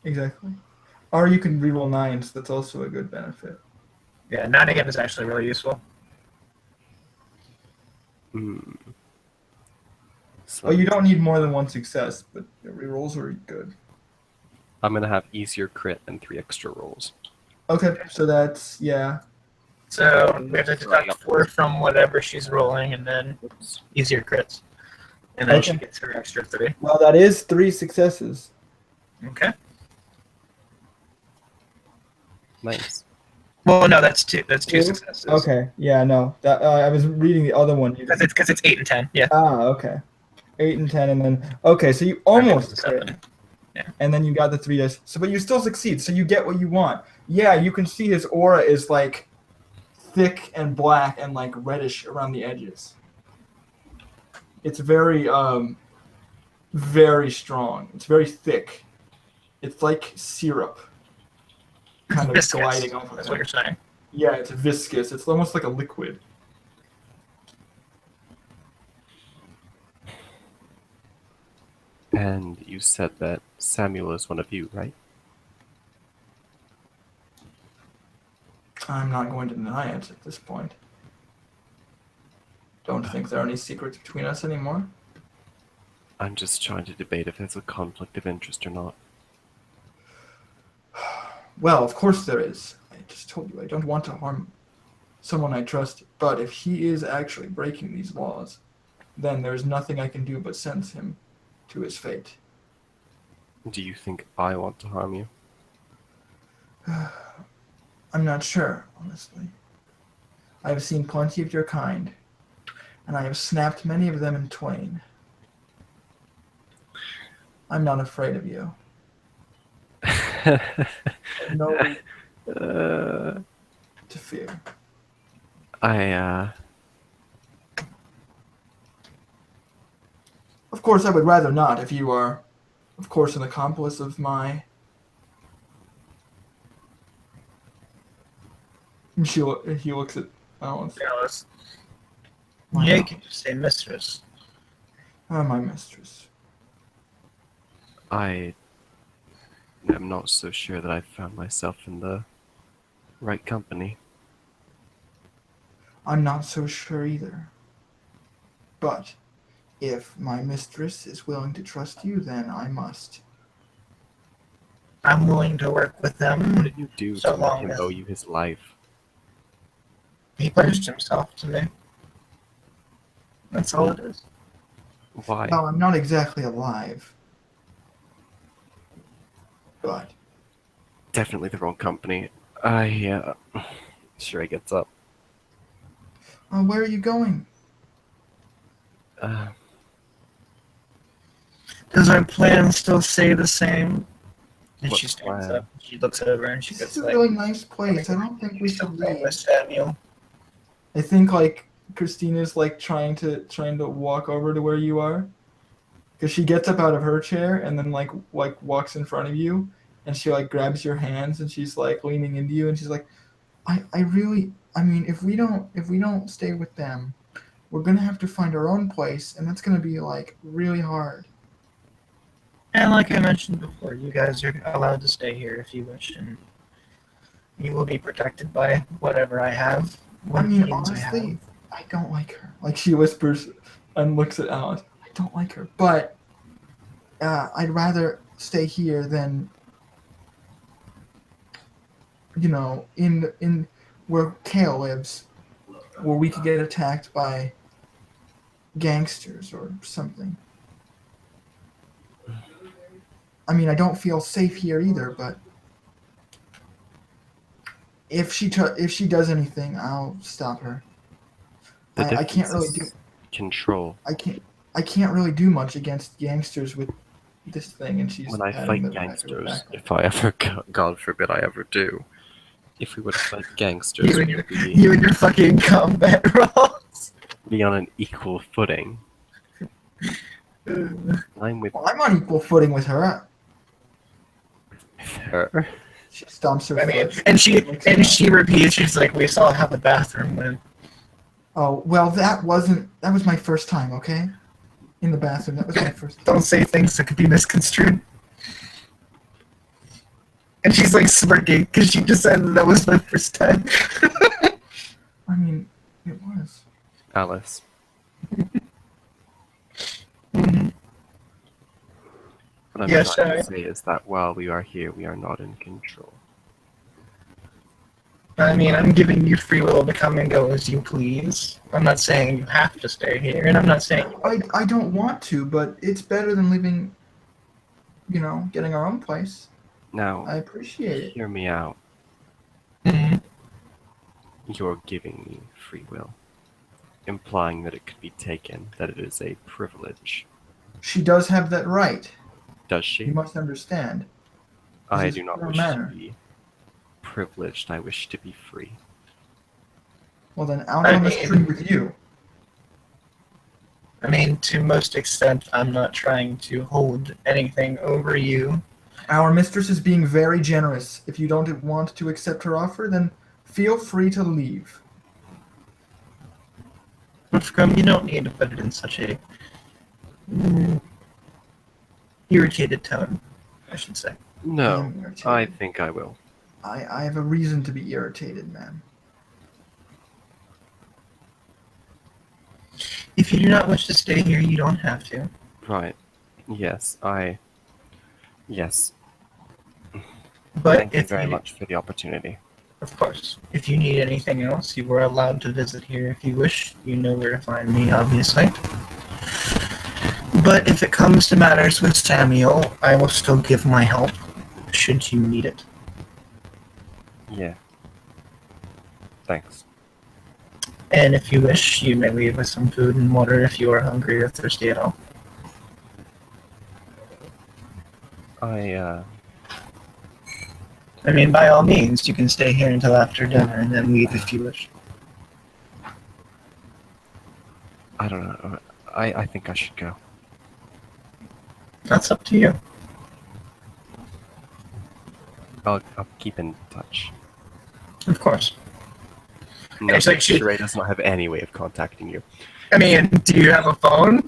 Exactly. Or you can reroll 9s. That's also a good benefit. Yeah, 9 again is actually really useful. So Well, you don't need more than 1 success, but the rerolls are good. I'm gonna have easier crit and 3 extra rolls. Okay, so that's yeah. So we have to deduct 4 from whatever she's rolling, and then easier crits, and then she Okay. gets her extra 3. Well, that is 3 successes. Okay. Nice. Well, no, that's 2. That's 2 successes. Okay. Yeah. No. That I was reading the other one. Because it's 8 and 10. Yeah. Okay. 8 and 10, and then okay, so you almost crit, 7. Yeah. and then you got the 3 dice. So, but you still succeed. So you get what you want. Yeah, you can see his aura is like thick and black and like reddish around the edges. It's very very strong. It's very thick. It's like syrup, kind of Viscous. gliding over That's him. what you're saying. Yeah, it's viscous. It's almost like a liquid. And you said that Samuel is one of you, right? I'm not going to deny it at this point. Don't think there are any secrets between us anymore. I'm just trying to debate if there's a conflict of interest or not. Well, of course there is. I just told you I don't want to harm someone I trust. But if he is actually breaking these laws, then there's nothing I can do but send him to his fate. Do you think I want to harm you? I'm not sure, honestly. I have seen plenty of your kind, and I have snapped many of them in twain. I'm not afraid of you. No reason to fear. I Of course, I would rather not if you are, of course, an accomplice of my... And he looks at Alice. Alice. Yeah, you can just say mistress. My mistress. I am not so sure that I've found myself in the right company. I'm not so sure either. But if my mistress is willing to trust you, then I must. I'm willing to work with them. What did you do So to make long him as- owe you his life? He pledged himself to me. That's all it is. Why? Well, I'm not exactly alive. But Definitely the wrong company. Sure, he gets up. where are you going? Does our plan still stay the same? And What she stands plan? up. She looks over and she This goes is a like, really nice place. I don't think we still should playing leave. with Samuel. I think like Christina's like trying to walk over to where you are, because she gets up out of her chair and then like walks in front of you, and she like grabs your hands and she's like leaning into you and she's like, I really, I mean, if we don't stay with them, we're gonna have to find our own place, and that's gonna be like really hard. And like I mentioned before, you guys are allowed to stay here if you wish, and you will be protected by whatever I have. I What mean, means honestly, I don't like her. Like she whispers and looks at Alice. I don't like her, but I'd rather stay here than, you know, in where Kale lives, where we could get attacked by gangsters or something. I mean, I don't feel safe here either, but if she does anything, I'll stop her. I can't really do control. I can't really do much against gangsters with this thing, and she's When I patting fight the back of her gangsters, back. if I ever, God forbid I ever do, if we were to fight gangsters, You and we your, would you and your fucking combat roles. be on an equal footing. I'm with Well, I'm on equal footing with her. her. She stomps her I mean, foot. and she looks around. repeats. She's like, "We saw how the bathroom went." Oh well, that was my first time. Okay, in the bathroom. That was my first. Don't say things that could be misconstrued. And she's like smirking because she just said that was my first time. I mean, it was. Alice. Mhm. What I'm Yes, trying sir. to say is that while we are here, we are not in control. I mean, I'm giving you free will to come and go as you please. I'm not saying you have to stay here, and I'm not saying I don't want to, but it's better than living. You know, getting our own place. Now, I appreciate it. hear me out. Mhm. You're giving me free will, implying that it could be taken, that it is a privilege. She does have that right. Does You she? must understand. I This is do not pure wish manner. to be privileged. I wish to be free. Well then, out I on the mean- street with you. I mean, to most extent, I'm not trying to hold anything over you. Our mistress is being very generous. If you don't want to accept her offer, then feel free to leave. You don't need to put it in such a irritated tone, I should say. No, I'm irritated. I think I will. I have a reason to be irritated, man. If you do not wish to stay here, you don't have to. Right. Yes, Yes. But Thank you if very you, much for the opportunity. of course, if you need anything else, you are allowed to visit here if you wish. You know where to find me, obviously. But if it comes to matters with Samuel, I will still give my help, should you need it. Yeah. Thanks. And if you wish, you may leave with some food and water if you are hungry or thirsty at all. I I mean, by all means, you can stay here until after dinner and then leave if you wish. don't know. I think I should go. That's up to you. I'll keep in touch. Of course. No, It's like Sheree does not have any way of contacting you. I mean, do you have a phone?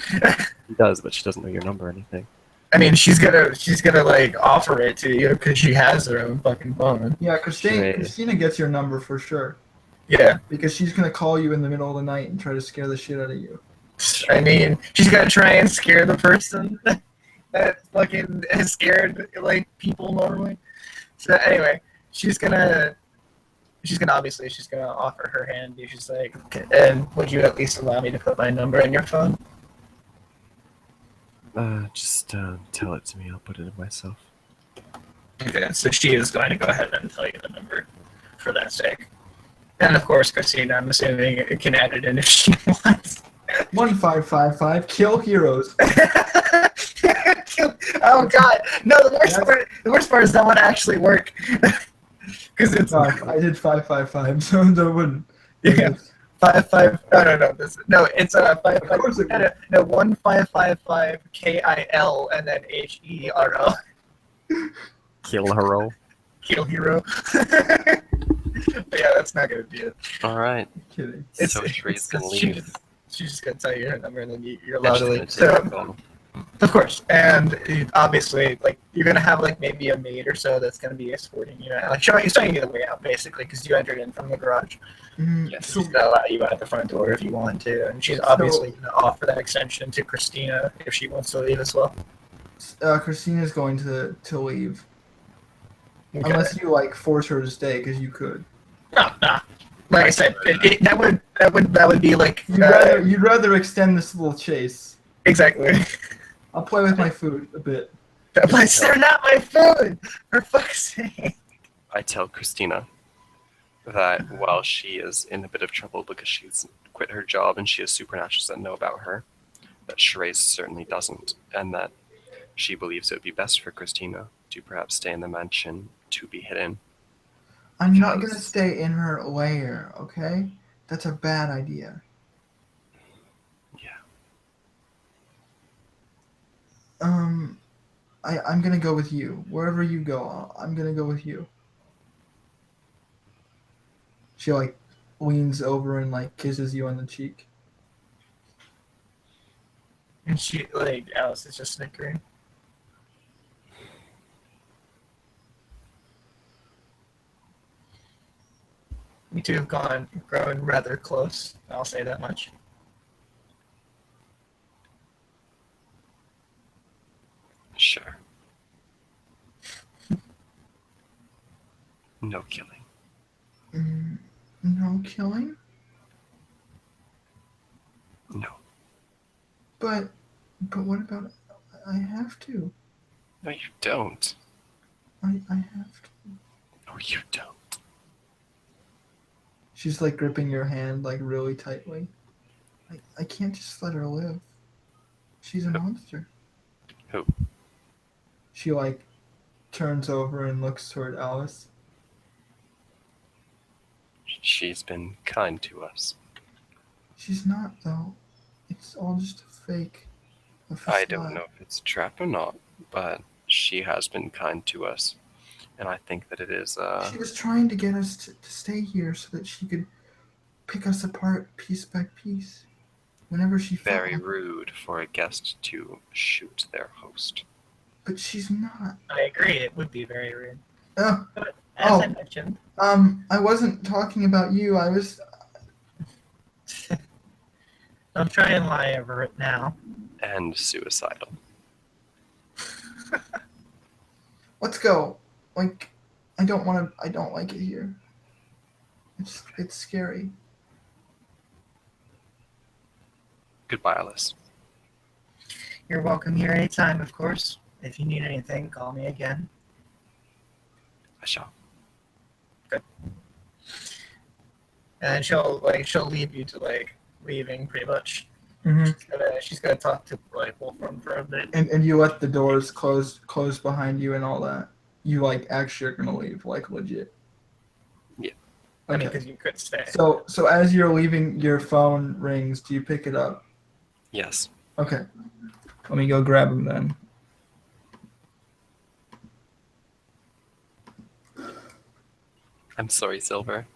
She does, but she doesn't know your number or anything. I mean, she's gonna like offer it to you because she has her own fucking phone. Yeah, Sheree. Christina gets your number for sure. Yeah. Because she's gonna call you in the middle of the night and try to scare the shit out of you. I mean, she's gonna try and scare the person that fucking is scared like people normally. So anyway, she's gonna offer her hand. She's like, okay, and would you at least allow me to put my number in your phone? Just tell it to me. I'll put it in myself. Okay, so she is going to go ahead and tell you the number for that sake. And of course, Christina, I'm assuming it can add it in if she wants. 1555 kill heroes. Oh god, no! The worst part is that would actually work because it's No, I did 555, so that wouldn't. yeah. 5. No. It's a 5. Of course it would. No 1555 KIL and then HERO. Kill hero. Kill hero. But yeah, that's not gonna be it. All right. Kidding. So Sheree's gonna leave. She's just gonna tell you her number, and then you're And allowed she's to gonna leave. take her So, phone. of course, and obviously, like you're gonna have like maybe a maid or so that's gonna be escorting you, like showing you the way out, basically, because you entered in from the garage. Yes. So, She's gonna allow you out the front door if you want to, and she's obviously gonna offer that extension to Christina if she wants to leave as well. Christina's going to leave. Okay. Unless you like force her to stay, because you could. No. Like I said, that would be like You'd rather extend this little chase. exactly. I'll play with my food a bit. But they're not my food, for fuck's sake. I tell Christina that while she is in a bit of trouble because she's quit her job and she has supernaturals that know about her, that Sheree certainly doesn't, and that she believes it would be best for Christina to perhaps stay in the mansion to be hidden. I'm not going to stay in her lair, okay? That's a bad idea. Yeah. I'm going to go with you. Wherever you go, I'm going to go with you. She, like, leans over and, like, kisses you on the cheek. And she, like, Alice is just snickering. You two have grown rather close, I'll say that much. Sure. No killing. No killing? No. But what about... I have to. No, you don't. I have to. No, you don't. She's, like, gripping your hand, like, really tightly. I can't just let her live. She's a monster. Who? She, like, turns over and looks toward Alice. She's been kind to us. She's not, though. It's all just a fake. I don't know if it's a trap or not, but she has been kind to us. And I think that it is, She was trying to get us to stay here so that she could pick us apart piece by piece. Whenever she felt very like- rude for a guest to shoot their host. But she's not. I agree, it would be very rude. Oh, But as I mentioned, I wasn't talking about you. I was... don't try and lie over it now. And suicidal. Let's go. Like, I don't like it here. It's scary. Goodbye, Alice. You're welcome here anytime, of course. If you need anything, call me again. I shall. And she'll leave you to like leaving pretty much. Mm-hmm. She's gonna talk to like Wolfram for a bit. And you let the doors close behind you and all that. You like actually are gonna leave, like legit. Yeah. I mean, Okay. because you could stay. So as you're leaving, your phone rings. Do you pick it up? Yes. Okay. Let me go grab him then. I'm sorry, Silver.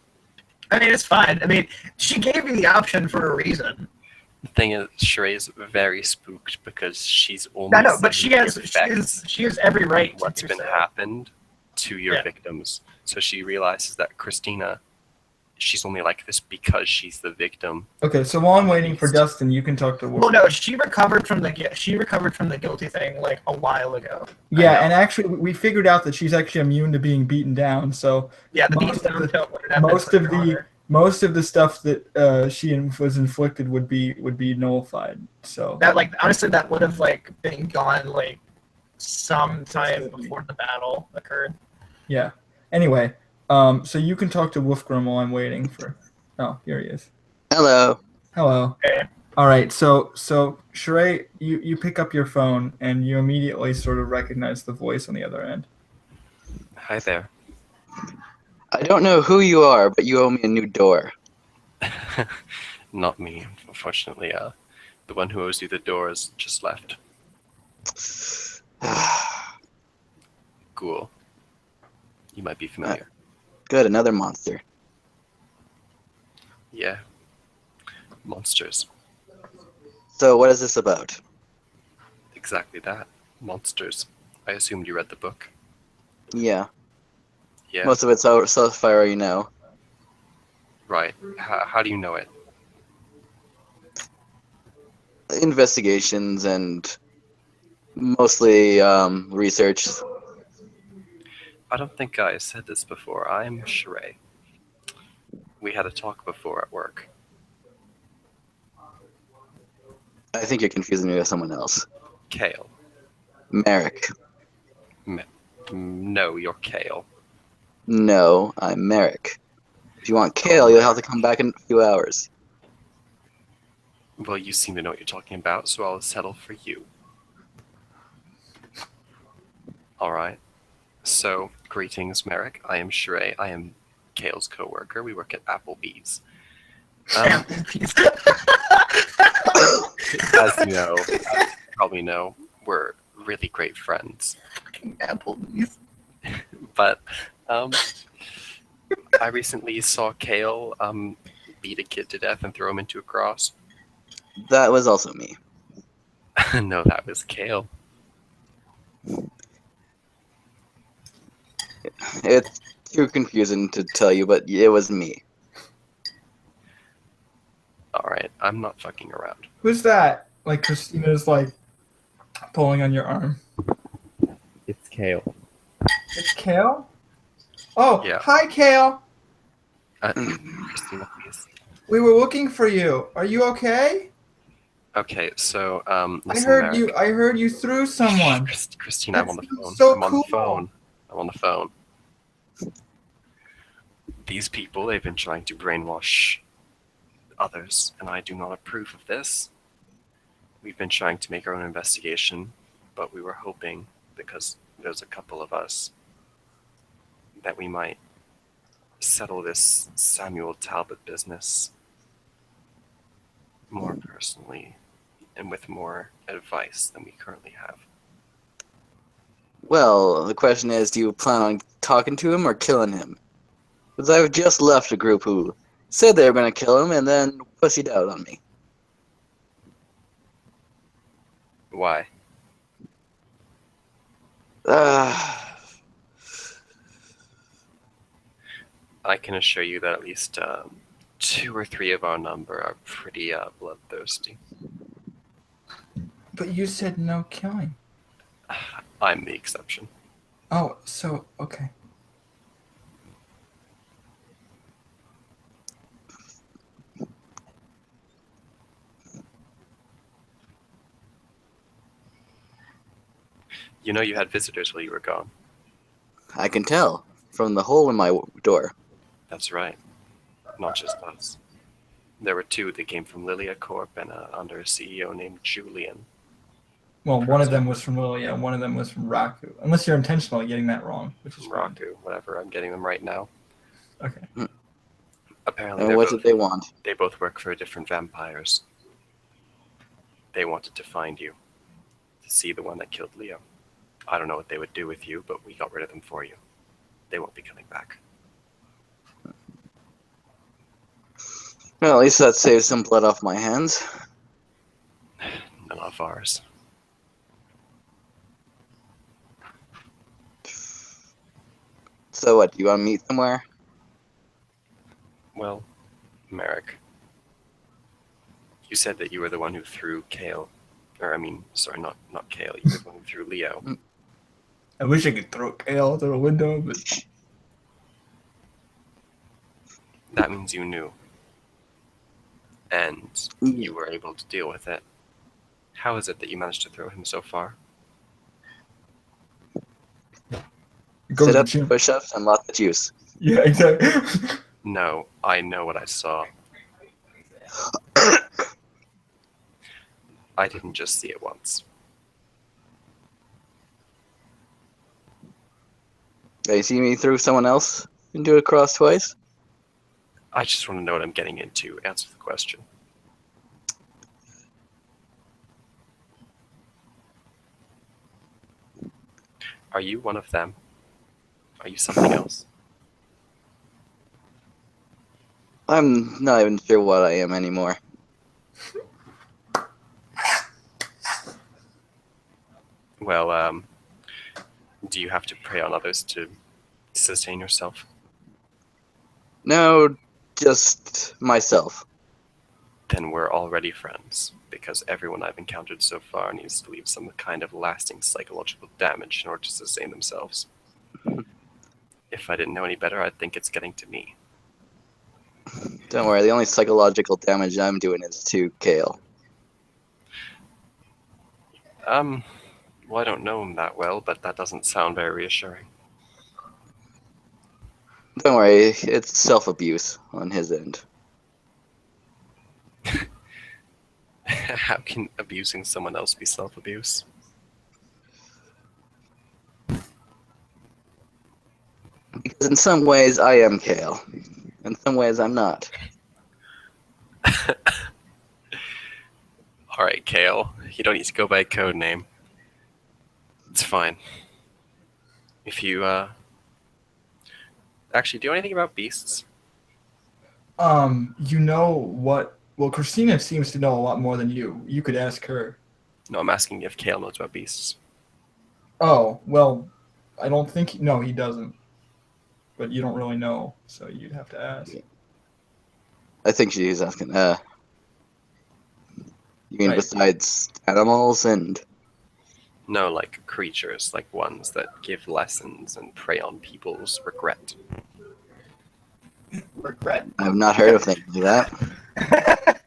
I mean, it's fine. I mean, she gave me the option for a reason. The thing is, Sheree is very spooked because she's only I know, but seen she the has effects every right of to what's do been so. happened to your Yeah. victims. So she realizes that Christina, she's only like this because she's the victim. Okay, so while I'm waiting for Dustin, you can talk to Wolf. Well, no, she recovered from the guilty thing like a while ago. Yeah, and actually, we figured out that she's actually immune to being beaten down. So Yeah, the beat down took would have been harder. most of the stuff that she was inflicted would be nullified. So That honestly that would have been gone sometime before the battle occurred. Yeah. Anyway, so you can talk to Wolfgrim while I'm waiting for. Oh, here he is. Hello. Hello. Okay. All right. So Sheree, you pick up your phone and you immediately sort of recognize the voice on the other end. Hi there. I don't know who you are, but you owe me a new door. Not me, unfortunately. The one who owes you the door has just left. Ghoul. You might be familiar. Good, another monster. Yeah. Monsters. So what is this about? Exactly that. Monsters. I assumed you read the book. Yeah. Yeah. Most of it's so far you know. Right. How do you know it? Investigations and mostly research. I don't think I said this before. I'm Sheree. We had a talk before at work. I think you're confusing me with someone else. Kale. Merrick. No, you're Kale. No, I'm Merrick. If you want Kale, you'll have to come back in a few hours. Well, you seem to know what you're talking about, so I'll settle for you. Alright. So, greetings, Merrick. I am Sheree. I am Kale's co-worker. We work at Applebee's. As you probably know, we're really great friends. Applebee's. But I recently saw Kale beat a kid to death and throw him into a cross. That was also me. No, that was Kale. It's too confusing to tell you, but it was me. Alright, I'm not fucking around. Who's that? Like Christina's pulling on your arm. It's Kale. It's Kale? Oh, Yeah. hi, Kale. Christina, please. We were looking for you. Are you okay? Okay, so I listen, heard Merrick. you. I heard you threw someone. Christina, I'm on the That's phone. so I'm on cool. the phone. I'm on the phone. These people, they've been trying to brainwash others, and I do not approve of this. We've been trying to make our own investigation, but we were hoping, because there's a couple of us, that we might settle this Samuel Talbot business more personally and with more advice than we currently have. Well, the question is, do you plan on talking to him or killing him? Because I've just left a group who said they were going to kill him and then pussied out on me. Why? I can assure you that at least 2 or 3 of our number are pretty bloodthirsty. But you said no killing. I'm the exception. Oh, so okay. You know you had visitors while you were gone. I can tell from the hole in my door. That's right. Not just us. There were 2 that came from Lilia Corp and under a CEO named Julian. Well, one of them was from Lilia, and one of them was from Raku. Unless you're intentionally getting that wrong, which is fine. Raku, whatever. I'm getting them right now. Okay. Apparently, And what did they want? They both work for different vampires. They wanted to find you, to see the one that killed Leo. I don't know what they would do with you, but we got rid of them for you. They won't be coming back. Well, at least that saves some blood off my hands. None of ours. So what, do you want to meet somewhere? Well, Merrick, you said that you were the one who threw Kale. Or, I mean, sorry, not Kale. You were the one who threw Leo. I wish I could throw Kale through a window, but That means you knew. And you were able to deal with it. How is it that you managed to throw him so far? go to the Sit-ups, gym. push-ups, and lots of juice. Yeah, exactly. No, I know what I saw. I didn't just see it once. You see me through someone else and do it across twice? I just want to know what I'm getting into. Answer the question. Are you one of them? Are you something else? I'm not even sure what I am anymore. Well, do you have to prey on others to sustain yourself? No, just myself. Then we're already friends, because everyone I've encountered so far needs to leave some kind of lasting psychological damage in order to sustain themselves. If I didn't know any better, I'd think it's getting to me. Don't worry, the only psychological damage I'm doing is to Kale. Well, I don't know him that well, but that doesn't sound very reassuring. Don't worry, it's self-abuse on his end. How can abusing someone else be self-abuse? Because in some ways I am Kale. In some ways I'm not. Alright, Kale. You don't need to go by a code name. It's fine. If you, actually, do you know anything about beasts? You know what? Well, Christina seems to know a lot more than you. You could ask her. No, I'm asking if Kale knows about beasts. Oh, well, I don't think. No, he doesn't. But you don't really know, so you'd have to ask. I think she's asking, you mean Right. besides animals and... No, like creatures, like ones that give lessons and prey on people's regret. Regret. I've not heard of things like that.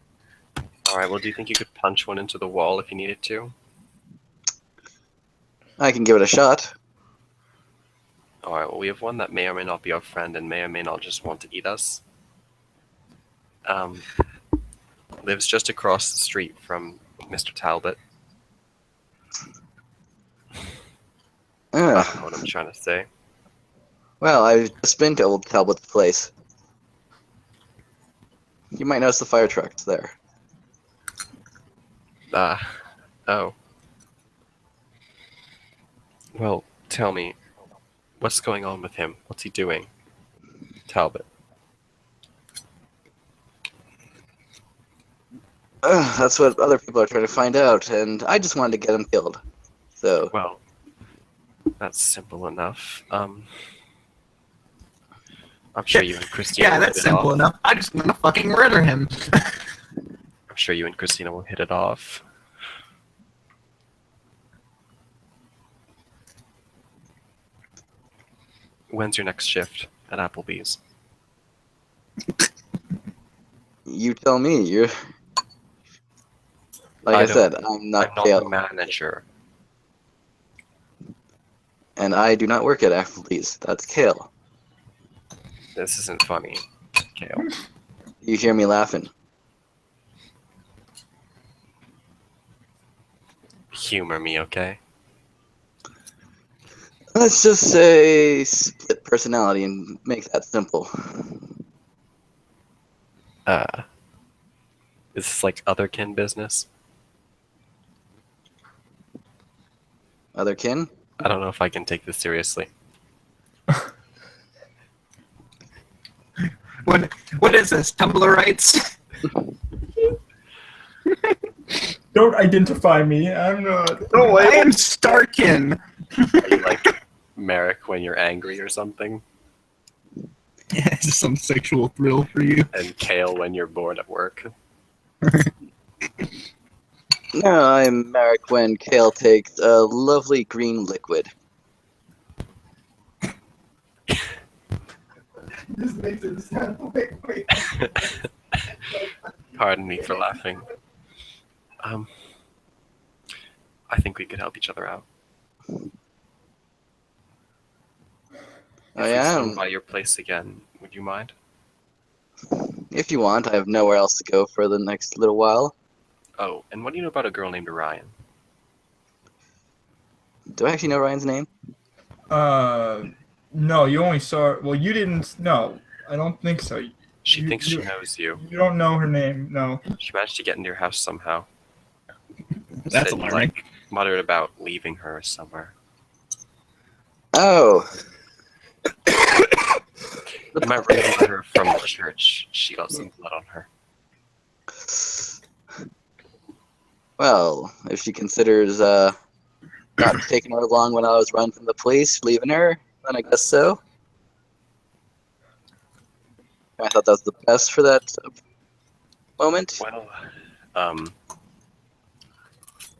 Alright, well, do you think you could punch one into the wall if you needed to? I can give it a shot. Alright, well, we have one that may or may not be our friend and may or may not just want to eat us. Lives just across the street from Mr. Talbot. I don't know what I'm trying to say. Well, I've just been to Old Talbot's place. You might notice the fire trucks there. Oh. Well, tell me, what's going on with him? What's he doing? Talbot. That's what other people are trying to find out, and I just wanted to get him killed. So, Well, that's simple enough. I'm sure you and Christina Yeah, will that's hit it simple off. enough. I just want to fucking murder him. I'm sure you and Christina will hit it off. When's your next shift at Applebee's? you tell me. You're... Like I said, I'm not I'm not Kale, the manager. and I do not work at Applebee's. That's Kale. This isn't funny, Kale. You hear me laughing. Humor me, okay? Let's just say split personality and make that simple. Is this like otherkin business? Other kin? I don't know if I can take this seriously. What is this? Tumblr rights? Don't identify me. I'm not. Oh, I am Starkin. Are you like Merrick when you're angry or something? Yeah, it's just some sexual thrill for you. And Kale when you're bored at work? No, I'm Merrick when Kale takes a lovely green liquid. This makes it sound. Wait. Pardon me for laughing. I think we could help each other out. Oh If we yeah, swing by your place again, would you mind? if you want, I have nowhere else to go for the next little while. Oh, and what do you know about a girl named Orion? Do I actually know Ryan's name? No, you only saw. Well, you didn't. No, I don't think so. She thinks she knows you. You don't know her name. No. She managed to get into your house somehow. That's Said you, alarming. like, muttered about leaving her somewhere. Oh, You might remember her from the church. She got some blood on her. well, if she considers not taking her along when I was running from the police, leaving her, then I guess so. I thought that was the best for that moment. Well,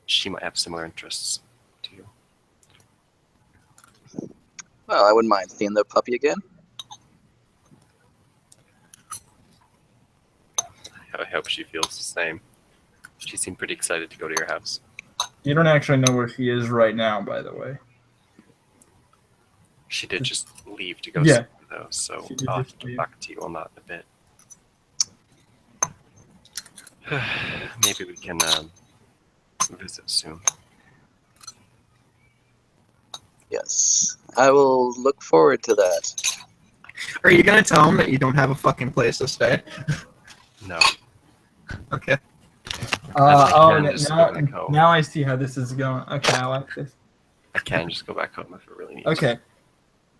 she might have similar interests to you. Well, I wouldn't mind seeing the puppy again. I hope she feels the same. She seemed pretty excited to go to your house. You don't actually know where she is right now, by the way. She did just leave to go Yeah. somewhere, though, so She did I'll have just to leave. get back to you on that in a bit. Maybe we can visit soon. Yes, I will look forward to that. Are you gonna tell him that you don't have a fucking place to stay? No. Okay. I Oh, can just go back home. now I see how this is going. Okay, I like this. I can just go back home if I really need to. Okay.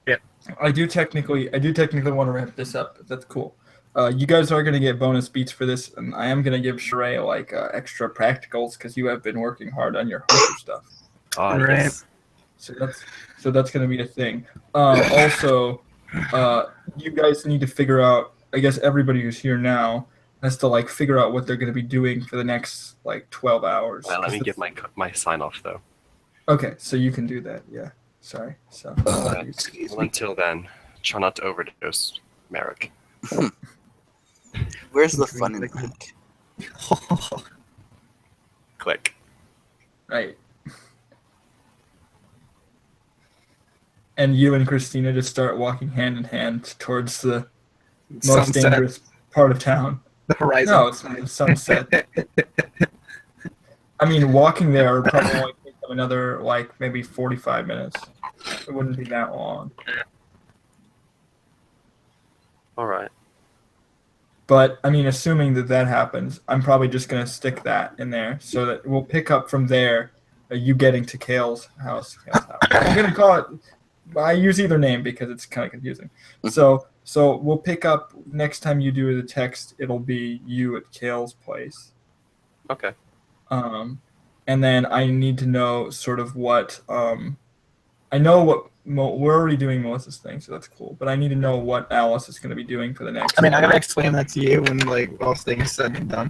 Yeah. I do technically want to wrap this up. That's cool. You guys are gonna get bonus beats for this, and I am gonna give Sheree like extra practicals because you have been working hard on your hunter stuff. Oh, Right. yes. So that's gonna be a thing. Also, you guys need to figure out. I guess everybody who's here now has to like figure out what they're gonna be doing for the next like 12 hours. Well, let me get my sign off, though. Okay, so you can do that. Yeah. Sorry. So. But, well, until then, try not to overdose, Merrick. Where's the fun in that? Click. Right. And you and Christina just start walking hand in hand towards the most Sunset. dangerous part of town. The horizon. No, it's not sunset. I mean, walking there would probably only take them another, like, maybe 45 minutes. It wouldn't be that long. All right. But, I mean, assuming that happens, I'm probably just going to stick that in there so that we'll pick up from there, you getting to Kale's house. I'm going to call it, I use either name because it's kind of confusing. So we'll pick up next time you do the text, it'll be you at Kale's place. Okay. And then I need to know sort of what, I know what, we're already doing Melissa's thing, so that's cool. But I need to know what Alice is going to be doing for the next. I mean, I gotta explain that to you when like all things said and done.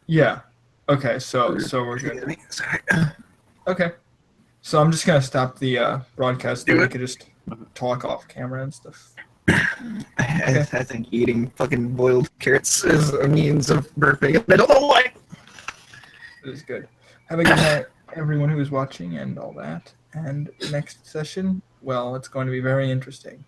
Yeah. Okay. So we're good. Sorry. Okay. So I'm just gonna stop the broadcast so Do we it. could just talk off camera and stuff. I think eating fucking boiled carrots is a means of burping. I don't know why. It was good. Have a good night, everyone who is watching and all that. And next session, well, it's going to be very interesting.